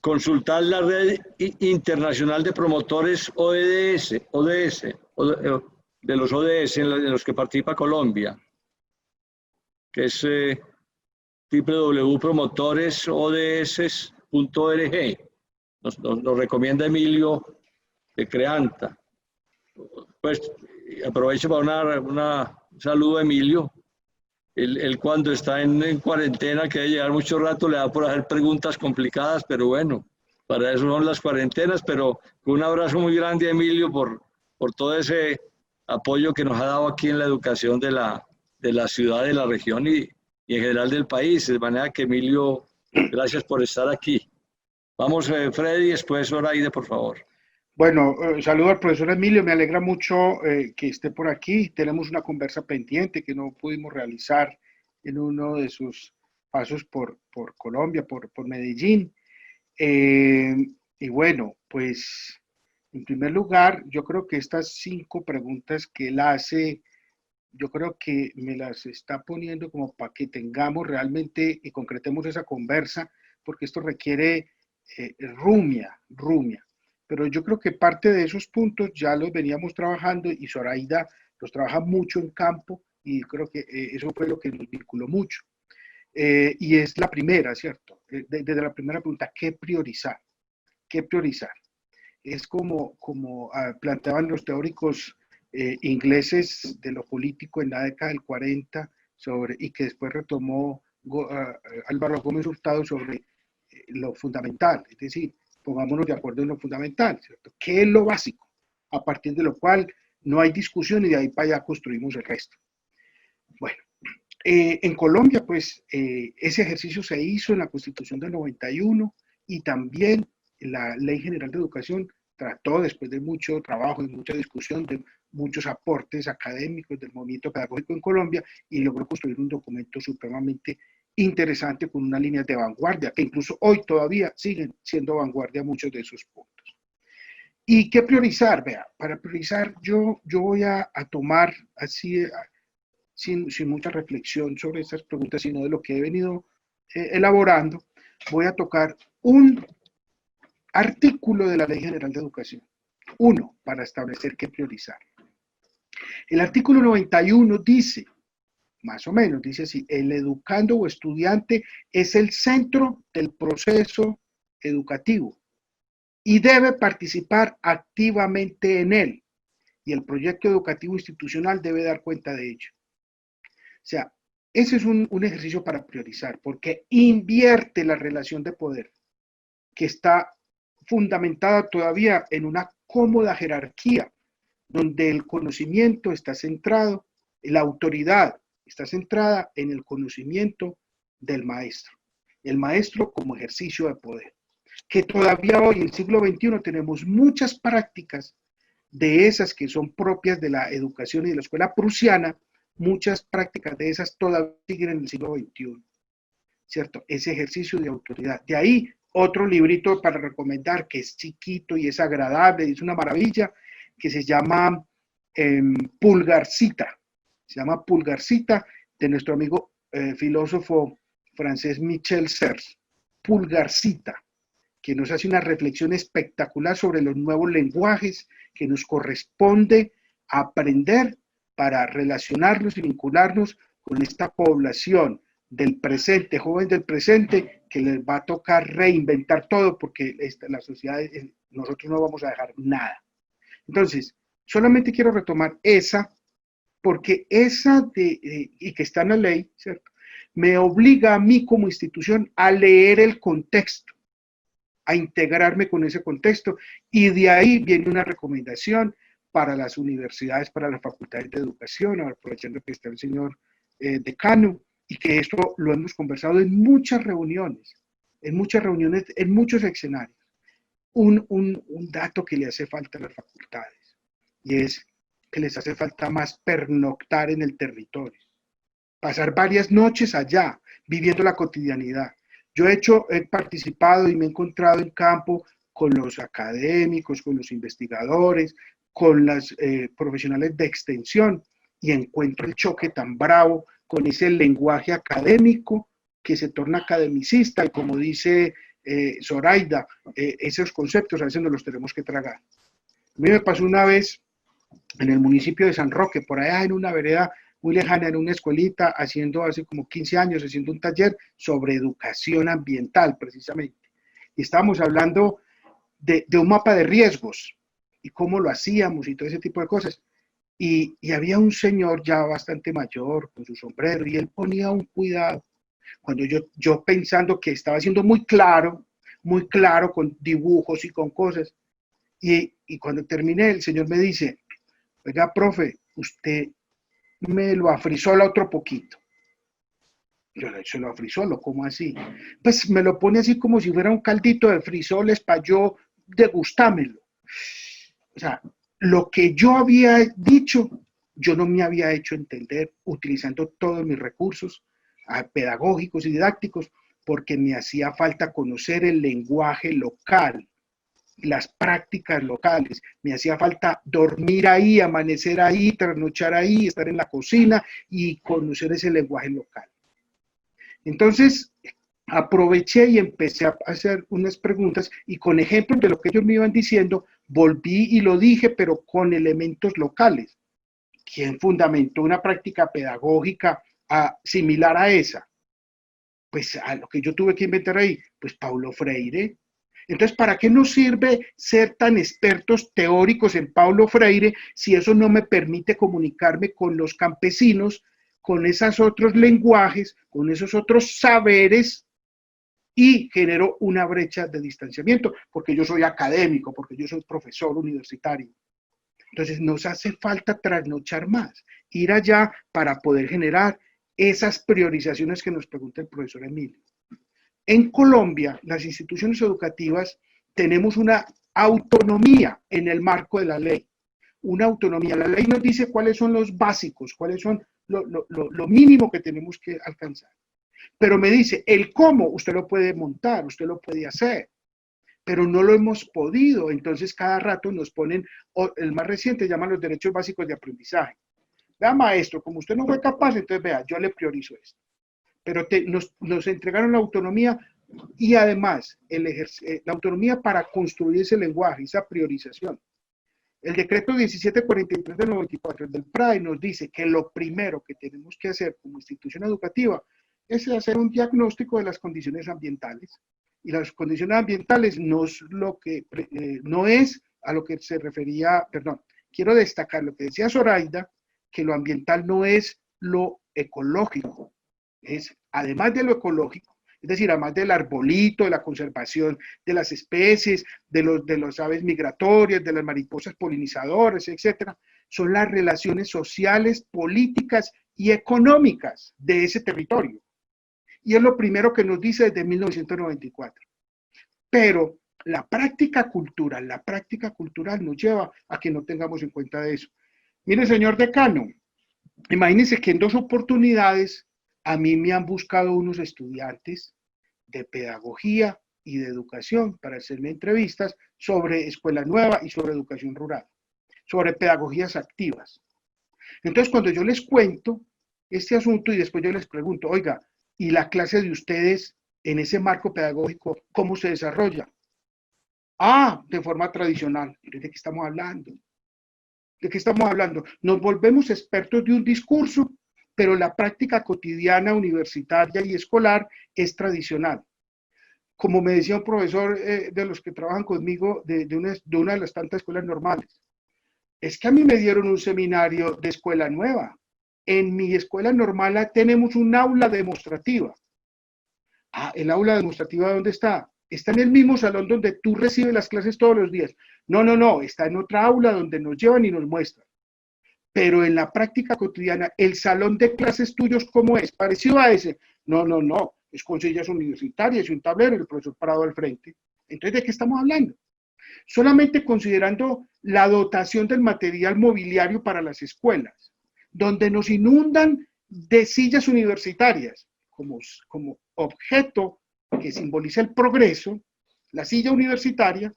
consultar la red internacional de promotores ODS, de los ODS en los que participa Colombia, que es www.promotoresods.org. Nos recomienda Emilio de Creanta. Pues aprovecho para un saludo a Emilio, él cuando está en cuarentena, que debe llevar mucho rato, le da por hacer preguntas complicadas, pero bueno, para eso son las cuarentenas, pero un abrazo muy grande a Emilio por todo ese apoyo que nos ha dado aquí en la educación de la ciudad, de la región y en general del país. De manera que Emilio, gracias por estar aquí. Vamos, Freddy, después Zoraide, por favor. Bueno, saludo al profesor Emilio, me alegra mucho que esté por aquí. Tenemos una conversa pendiente que no pudimos realizar en uno de sus pasos por Colombia, por Medellín. Y bueno, pues en primer lugar, yo creo que estas 5 preguntas que él hace, yo creo que me las está poniendo como para que tengamos realmente y concretemos esa conversa, porque esto requiere rumia. Pero yo creo que parte de esos puntos ya los veníamos trabajando y Zoraida los trabaja mucho en campo y creo que eso fue lo que nos vinculó mucho. Y es la primera, ¿cierto? Desde la primera pregunta, ¿qué priorizar? ¿Qué priorizar? Es como planteaban los teóricos ingleses de lo político en la década del 40 y que después retomó Álvaro Gómez Hurtado sobre lo fundamental, es decir, pongámonos de acuerdo en lo fundamental, ¿cierto? ¿Qué es lo básico? A partir de lo cual no hay discusión y de ahí para allá construimos el resto. Bueno, en Colombia, pues, ese ejercicio se hizo en la Constitución del 91 y también la Ley General de Educación trató, después de mucho trabajo, de mucha discusión, de muchos aportes académicos del movimiento pedagógico en Colombia y logró construir un documento supremamente interesante con unas líneas de vanguardia, que incluso hoy todavía siguen siendo vanguardia muchos de esos puntos. ¿Y qué priorizar? Vea, para priorizar yo voy a tomar así, sin mucha reflexión sobre estas preguntas, sino de lo que he venido elaborando, voy a tocar un artículo de la Ley General de Educación. Uno, para establecer qué priorizar. El artículo 91 dice, más o menos, dice así, el educando o estudiante es el centro del proceso educativo y debe participar activamente en él, y el proyecto educativo institucional debe dar cuenta de ello. O sea, ese es un ejercicio para priorizar, porque invierte la relación de poder, que está fundamentada todavía en una cómoda jerarquía, donde el conocimiento está centrado, la autoridad está centrada en el conocimiento del maestro. El maestro como ejercicio de poder. Que todavía hoy, en el siglo XXI, tenemos muchas prácticas de esas que son propias de la educación y de la escuela prusiana, muchas prácticas de esas todavía siguen en el siglo XXI, ¿cierto? Ese ejercicio de autoridad. De ahí, otro librito para recomendar que es chiquito y es agradable, y es una maravilla, que se llama Pulgarcita. Se llama Pulgarcita, de nuestro amigo filósofo francés Michel Serres. Pulgarcita, que nos hace una reflexión espectacular sobre los nuevos lenguajes que nos corresponde aprender para relacionarnos y vincularnos con esta población del presente, joven del presente, que les va a tocar reinventar todo porque la sociedad, nosotros no vamos a dejar nada. Entonces, solamente quiero retomar esa, porque esa y que está en la ley, ¿cierto?, me obliga a mí como institución a leer el contexto, a integrarme con ese contexto, y de ahí viene una recomendación para las universidades, para las facultades de educación, aprovechando que está el señor decano, y que esto lo hemos conversado en muchas reuniones, en muchos escenarios. Un dato que le hace falta a las facultades, y es que les hace falta más pernoctar en el territorio, pasar varias noches allá, viviendo la cotidianidad. Yo he participado y me he encontrado en campo con los académicos, con los investigadores, con las profesionales de extensión, y encuentro el choque tan bravo con ese lenguaje académico que se torna academicista, y como dice Zoraida, esos conceptos a veces nos los tenemos que tragar. A mí me pasó una vez en el municipio de San Roque, por allá en una vereda muy lejana, en una escuelita, hace como 15 años, haciendo un taller sobre educación ambiental, precisamente. Y estábamos hablando de un mapa de riesgos, y cómo lo hacíamos, y todo ese tipo de cosas. y había un señor ya bastante mayor con su sombrero y él ponía un cuidado. Cuando yo pensando que estaba siendo muy claro con dibujos y con cosas, y cuando terminé el señor me dice, oiga, profe, usted me lo afrisola otro poquito. Yo le echo lo afrisolo, ¿cómo así? Pues me lo pone así como si fuera un caldito de frisoles para yo degustármelo. O sea, lo que yo había dicho, yo no me había hecho entender utilizando todos mis recursos pedagógicos y didácticos, porque me hacía falta conocer el lenguaje local, las prácticas locales, me hacía falta dormir ahí, amanecer ahí, trasnochar ahí, estar en la cocina y conocer ese lenguaje local. Entonces, aproveché y empecé a hacer unas preguntas y con ejemplos de lo que ellos me iban diciendo, volví y lo dije, pero con elementos locales. ¿Quién fundamentó una práctica pedagógica similar a esa? Pues a lo que yo tuve que inventar ahí, pues Paulo Freire. Entonces, ¿para qué nos sirve ser tan expertos teóricos en Paulo Freire si eso no me permite comunicarme con los campesinos, con esos otros lenguajes, con esos otros saberes y genero una brecha de distanciamiento? Porque yo soy académico, porque yo soy profesor universitario. Entonces, nos hace falta trasnochar más, ir allá para poder generar esas priorizaciones que nos pregunta el profesor Emilio. En Colombia, las instituciones educativas tenemos una autonomía en el marco de la ley. Una autonomía. La ley nos dice cuáles son los básicos, cuáles son lo mínimo que tenemos que alcanzar. Pero me dice, el cómo usted lo puede montar, usted lo puede hacer, pero no lo hemos podido. Entonces, cada rato nos ponen, el más reciente llaman los derechos básicos de aprendizaje. Vea, maestro, como usted no fue capaz, entonces vea, yo le priorizo esto. Pero nos entregaron la autonomía y además la autonomía para construir ese lenguaje, esa priorización. El decreto 1743 del 94, el del PRAE, nos dice que lo primero que tenemos que hacer como institución educativa es hacer un diagnóstico de las condiciones ambientales. Y las condiciones ambientales no es no es a lo que se refería, perdón, quiero destacar lo que decía Zoraida, que lo ambiental no es lo ecológico, es además de lo ecológico, es decir, además del arbolito, de la conservación de las especies, de los aves migratorias, de las mariposas polinizadoras, etcétera, son las relaciones sociales, políticas y económicas de ese territorio. Y es lo primero que nos dice desde 1994. Pero la práctica cultural nos lleva a que no tengamos en cuenta eso. Mire, señor decano, imagínense que en 2 oportunidades a mí me han buscado unos estudiantes de pedagogía y de educación para hacerme entrevistas sobre escuela nueva y sobre educación rural, sobre pedagogías activas. Entonces, cuando yo les cuento este asunto y después yo les pregunto, oiga, ¿y la clase de ustedes en ese marco pedagógico cómo se desarrolla? De forma tradicional. ¿De qué estamos hablando? ¿De qué estamos hablando? Nos volvemos expertos de un discurso, pero la práctica cotidiana, universitaria y escolar es tradicional. Como me decía un profesor de los que trabajan conmigo de una de las tantas escuelas normales, es que a mí me dieron un seminario de escuela nueva. En mi escuela normal tenemos un aula demostrativa. ¿El aula demostrativa dónde está? Está en el mismo salón donde tú recibes las clases todos los días. No, está en otra aula donde nos llevan y nos muestran. Pero en la práctica cotidiana, el salón de clases tuyos, ¿cómo es? ¿Parecido a ese? No, es con sillas universitarias y un tablero y el profesor parado al frente. Entonces, ¿de qué estamos hablando? Solamente considerando la dotación del material mobiliario para las escuelas, donde nos inundan de sillas universitarias como objeto que simboliza el progreso, la silla universitaria,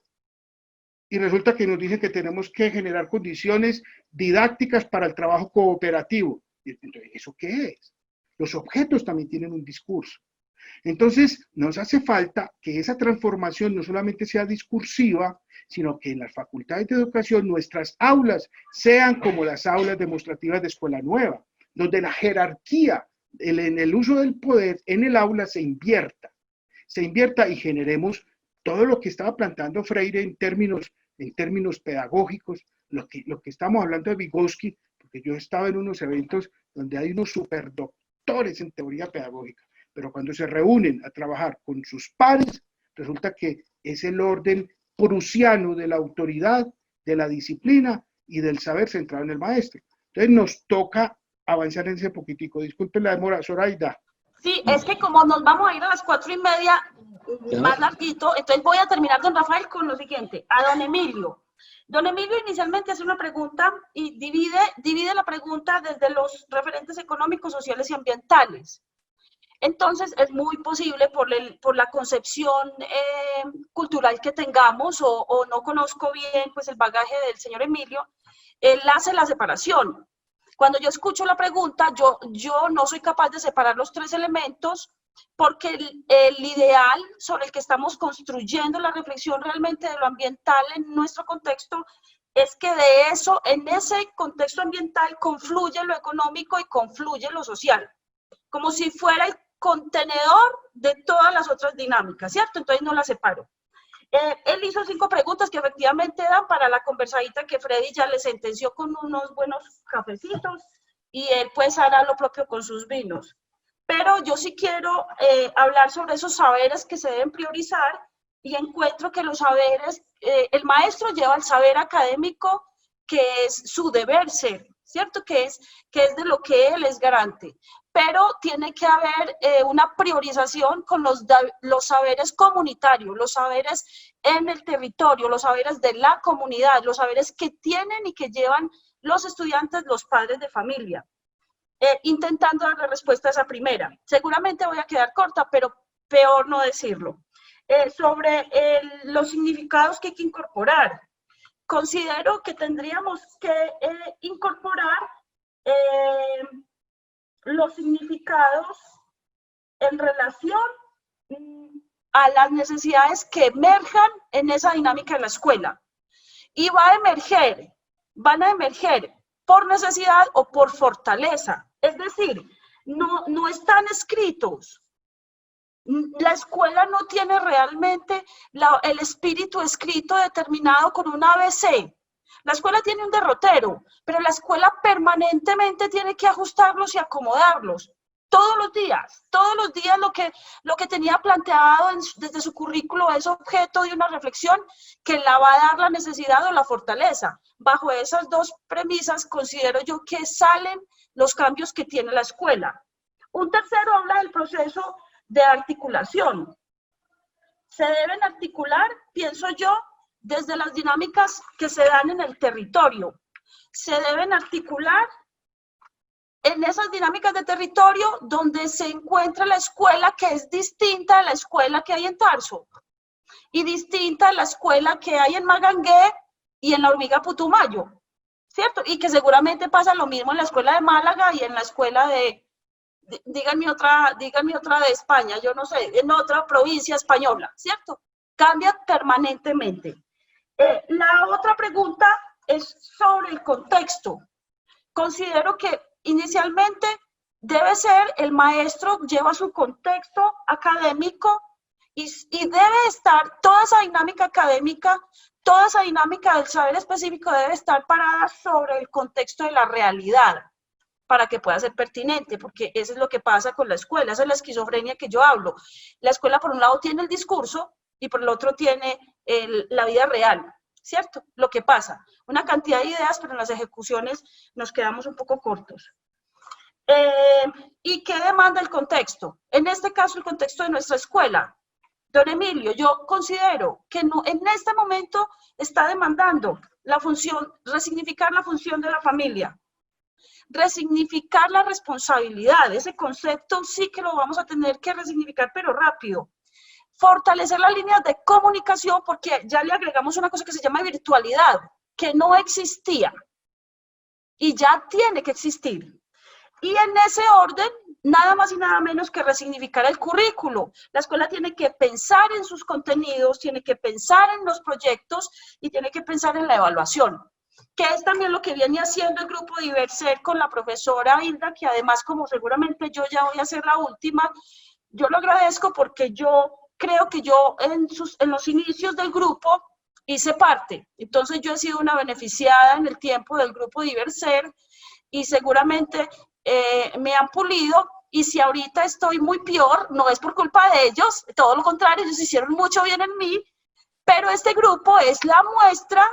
y resulta que nos dicen que tenemos que generar condiciones didácticas para el trabajo cooperativo. Entonces, ¿eso qué es? Los objetos también tienen un discurso. Entonces, nos hace falta que esa transformación no solamente sea discursiva, sino que en las facultades de educación nuestras aulas sean como las aulas demostrativas de escuela nueva, donde la jerarquía en el uso del poder en el aula se invierta y generemos todo lo que estaba planteando Freire en términos pedagógicos, lo que estamos hablando de Vygotsky, porque yo he estado en unos eventos donde hay unos superdoctores en teoría pedagógica, pero cuando se reúnen a trabajar con sus pares, resulta que es el orden prusiano de la autoridad, de la disciplina y del saber centrado en el maestro. Entonces nos toca avanzar en ese poquitico. Disculpen la demora, Zoraida. Sí, es que como nos vamos a ir a las 4:30, más larguito, entonces voy a terminar, don Rafael, con lo siguiente. A don Emilio. Don Emilio inicialmente hace una pregunta y divide la pregunta desde los referentes económicos, sociales y ambientales. Entonces, es muy posible por la concepción cultural que tengamos, o no conozco bien pues, el bagaje del señor Emilio, él hace la separación. Cuando yo escucho la pregunta, yo no soy capaz de separar los tres elementos, porque el ideal sobre el que estamos construyendo la reflexión realmente de lo ambiental en nuestro contexto es que de eso, en ese contexto ambiental, confluye lo económico y confluye lo social, como si fuera el contenedor de todas las otras dinámicas, ¿cierto? Entonces no las separo. Él hizo 5 preguntas que efectivamente dan para la conversadita que Freddy ya le sentenció con unos buenos cafecitos, y él pues hará lo propio con sus vinos. Pero yo sí quiero hablar sobre esos saberes que se deben priorizar, y encuentro que los saberes, el maestro lleva el saber académico, que es su deber ser, ¿cierto? Que es de lo que él es garante. Pero tiene que haber una priorización con los saberes comunitarios, los saberes en el territorio, los saberes de la comunidad, los saberes que tienen y que llevan los estudiantes, los padres de familia. Intentando darle respuesta a esa primera. Seguramente voy a quedar corta, pero peor no decirlo. Sobre los significados que hay que incorporar. Considero que tendríamos que incorporar los significados en relación a las necesidades que emerjan en esa dinámica de la escuela. Y van a emerger por necesidad o por fortaleza. Es decir, no están escritos. La escuela no tiene realmente el espíritu escrito determinado con un ABC. La escuela tiene un derrotero, pero la escuela permanentemente tiene que ajustarlos y acomodarlos. Todos los días lo que tenía planteado desde su currículo es objeto de una reflexión que la va a dar la necesidad o la fortaleza. Bajo esas dos premisas considero yo que salen los cambios que tiene la escuela. Un tercero habla del proceso de articulación. Se deben articular, pienso yo, desde las dinámicas que se dan en el territorio. Se deben articular en esas dinámicas de territorio donde se encuentra la escuela, que es distinta a la escuela que hay en Tarso y distinta a la escuela que hay en Magangué y en la Hormiga Putumayo, ¿cierto? Y que seguramente pasa lo mismo en la escuela de Málaga y en la escuela díganme otra de España, yo no sé, en otra provincia española, ¿cierto? Cambia permanentemente. La otra pregunta es sobre el contexto. Considero que inicialmente debe ser el maestro, lleva su contexto académico y debe estar toda esa dinámica académica, toda esa dinámica del saber específico debe estar parada sobre el contexto de la realidad para que pueda ser pertinente, porque eso es lo que pasa con la escuela, esa es la esquizofrenia que yo hablo. La escuela por un lado tiene el discurso y por el otro tiene la vida real, ¿cierto? Lo que pasa, una cantidad de ideas, pero en las ejecuciones nos quedamos un poco cortos. ¿Y qué demanda el contexto? En este caso, el contexto de nuestra escuela. Don Emilio, yo considero que no, en este momento está demandando la función, resignificar la función de la familia, resignificar la responsabilidad. Ese concepto sí que lo vamos a tener que resignificar, pero rápido. Fortalecer las líneas de comunicación, porque ya le agregamos una cosa que se llama virtualidad, que no existía y ya tiene que existir. Y en ese orden, nada más y nada menos que resignificar el currículo. La escuela tiene que pensar en sus contenidos, tiene que pensar en los proyectos y tiene que pensar en la evaluación, que es también lo que viene haciendo el grupo Diverser con la profesora Hilda, que además, como seguramente yo ya voy a ser la última, yo lo agradezco porque yo creo que yo en los inicios del grupo hice parte. Entonces yo he sido una beneficiada en el tiempo del grupo Diverser y seguramente me han pulido, y si ahorita estoy muy peor, no es por culpa de ellos, todo lo contrario, ellos hicieron mucho bien en mí, pero este grupo es la muestra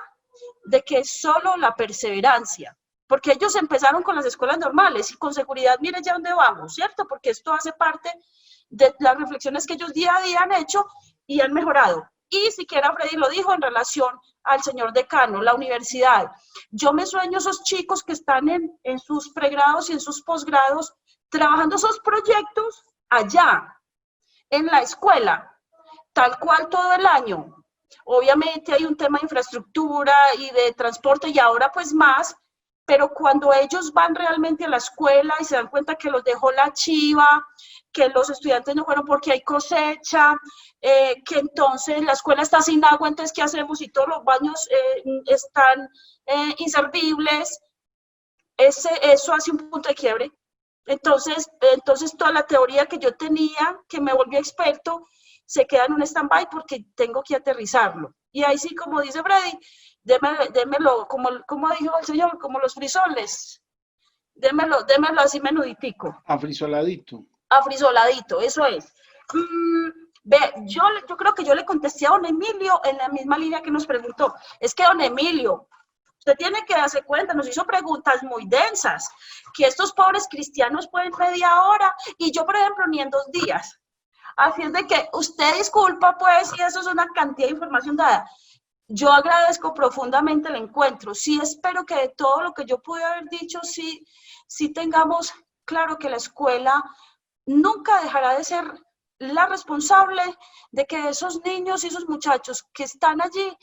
de que es solo la perseverancia, porque ellos empezaron con las escuelas normales y con seguridad miren ya dónde vamos, ¿cierto? Porque esto hace parte de las reflexiones que ellos día a día han hecho y han mejorado. Y siquiera Freddy lo dijo en relación al señor decano, la universidad. Yo me sueño esos chicos que están en sus pregrados y en sus posgrados trabajando esos proyectos allá, en la escuela, tal cual todo el año. Obviamente hay un tema de infraestructura y de transporte y ahora pues más, pero cuando ellos van realmente a la escuela y se dan cuenta que los dejó la chiva, que los estudiantes no fueron porque hay cosecha, que entonces la escuela está sin agua, entonces ¿qué hacemos? Y todos los baños están inservibles, eso hace un punto de quiebre. Entonces toda la teoría que yo tenía, que me volví experto, se queda en un stand-by porque tengo que aterrizarlo. Y ahí sí, como dice Freddy, démelo, como dijo el señor, como los frisoles, démelo así menuditico. Afrisoladito. Afrisoladito, eso es. Ve, yo creo que yo le contesté a don Emilio en la misma línea que nos preguntó. Es que don Emilio, usted tiene que darse cuenta, nos hizo preguntas muy densas, que estos pobres cristianos pueden media hora y yo, por ejemplo, ni en 2 días. Así es de que usted disculpa, pues, y eso es una cantidad de información dada. Yo agradezco profundamente el encuentro. Sí espero que de todo lo que yo pude haber dicho, sí tengamos claro que la escuela nunca dejará de ser la responsable de que esos niños y esos muchachos que están allí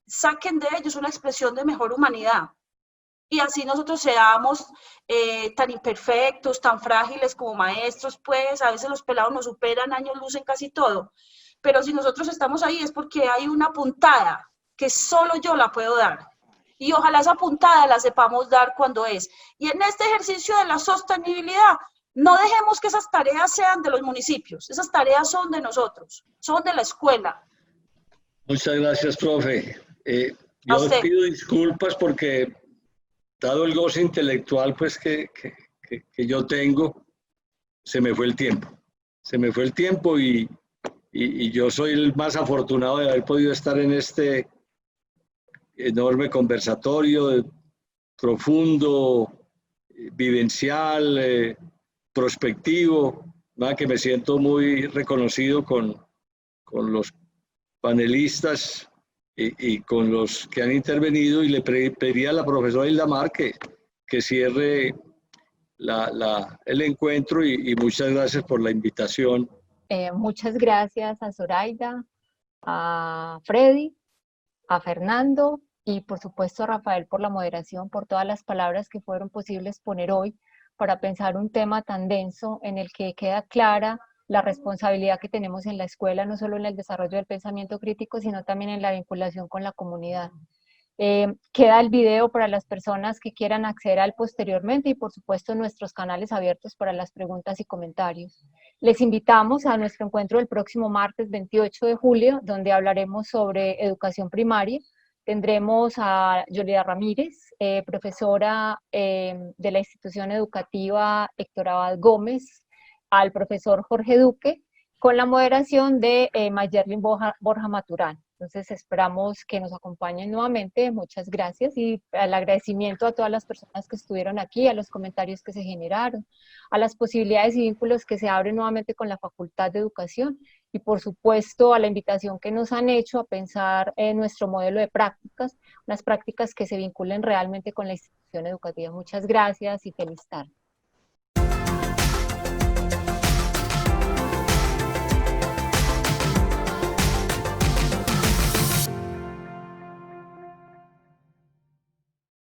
saquen de ellos una expresión de mejor humanidad. Y así nosotros seamos tan imperfectos, tan frágiles como maestros, pues a veces los pelados nos superan años luz en casi todo. Pero si nosotros estamos ahí es porque hay una puntada que solo yo la puedo dar. Y ojalá esa puntada la sepamos dar cuando es. Y en este ejercicio de la sostenibilidad, no dejemos que esas tareas sean de los municipios. Esas tareas son de nosotros, son de la escuela. Muchas gracias, profe. Yo pido disculpas porque, dado el goce intelectual pues, que yo tengo, se me fue el tiempo. Se me fue el tiempo y yo soy el más afortunado de haber podido estar en este enorme conversatorio profundo, vivencial, prospectivo, ¿verdad? Que me siento muy reconocido con los panelistas y con los que han intervenido, y le pediría a la profesora Hildamar que cierre el encuentro y muchas gracias por la invitación. Muchas gracias a Zoraida, a Freddy, a Fernando y por supuesto a Rafael por la moderación, por todas las palabras que fueron posibles poner hoy para pensar un tema tan denso en el que queda clara la responsabilidad que tenemos en la escuela, no solo en el desarrollo del pensamiento crítico, sino también en la vinculación con la comunidad. Queda el video para las personas que quieran acceder al posteriormente y por supuesto nuestros canales abiertos para las preguntas y comentarios. Les invitamos a nuestro encuentro el próximo martes 28 de julio, donde hablaremos sobre educación primaria. Tendremos a Yolida Ramírez, profesora de la institución educativa Héctor Abad Gómez, al profesor Jorge Duque, con la moderación de Mayerlin Borja Maturán. Entonces esperamos que nos acompañen nuevamente. Muchas gracias y el agradecimiento a todas las personas que estuvieron aquí, a los comentarios que se generaron, a las posibilidades y vínculos que se abren nuevamente con la Facultad de Educación y por supuesto a la invitación que nos han hecho a pensar en nuestro modelo de prácticas, unas prácticas que se vinculen realmente con la institución educativa. Muchas gracias y feliz tarde.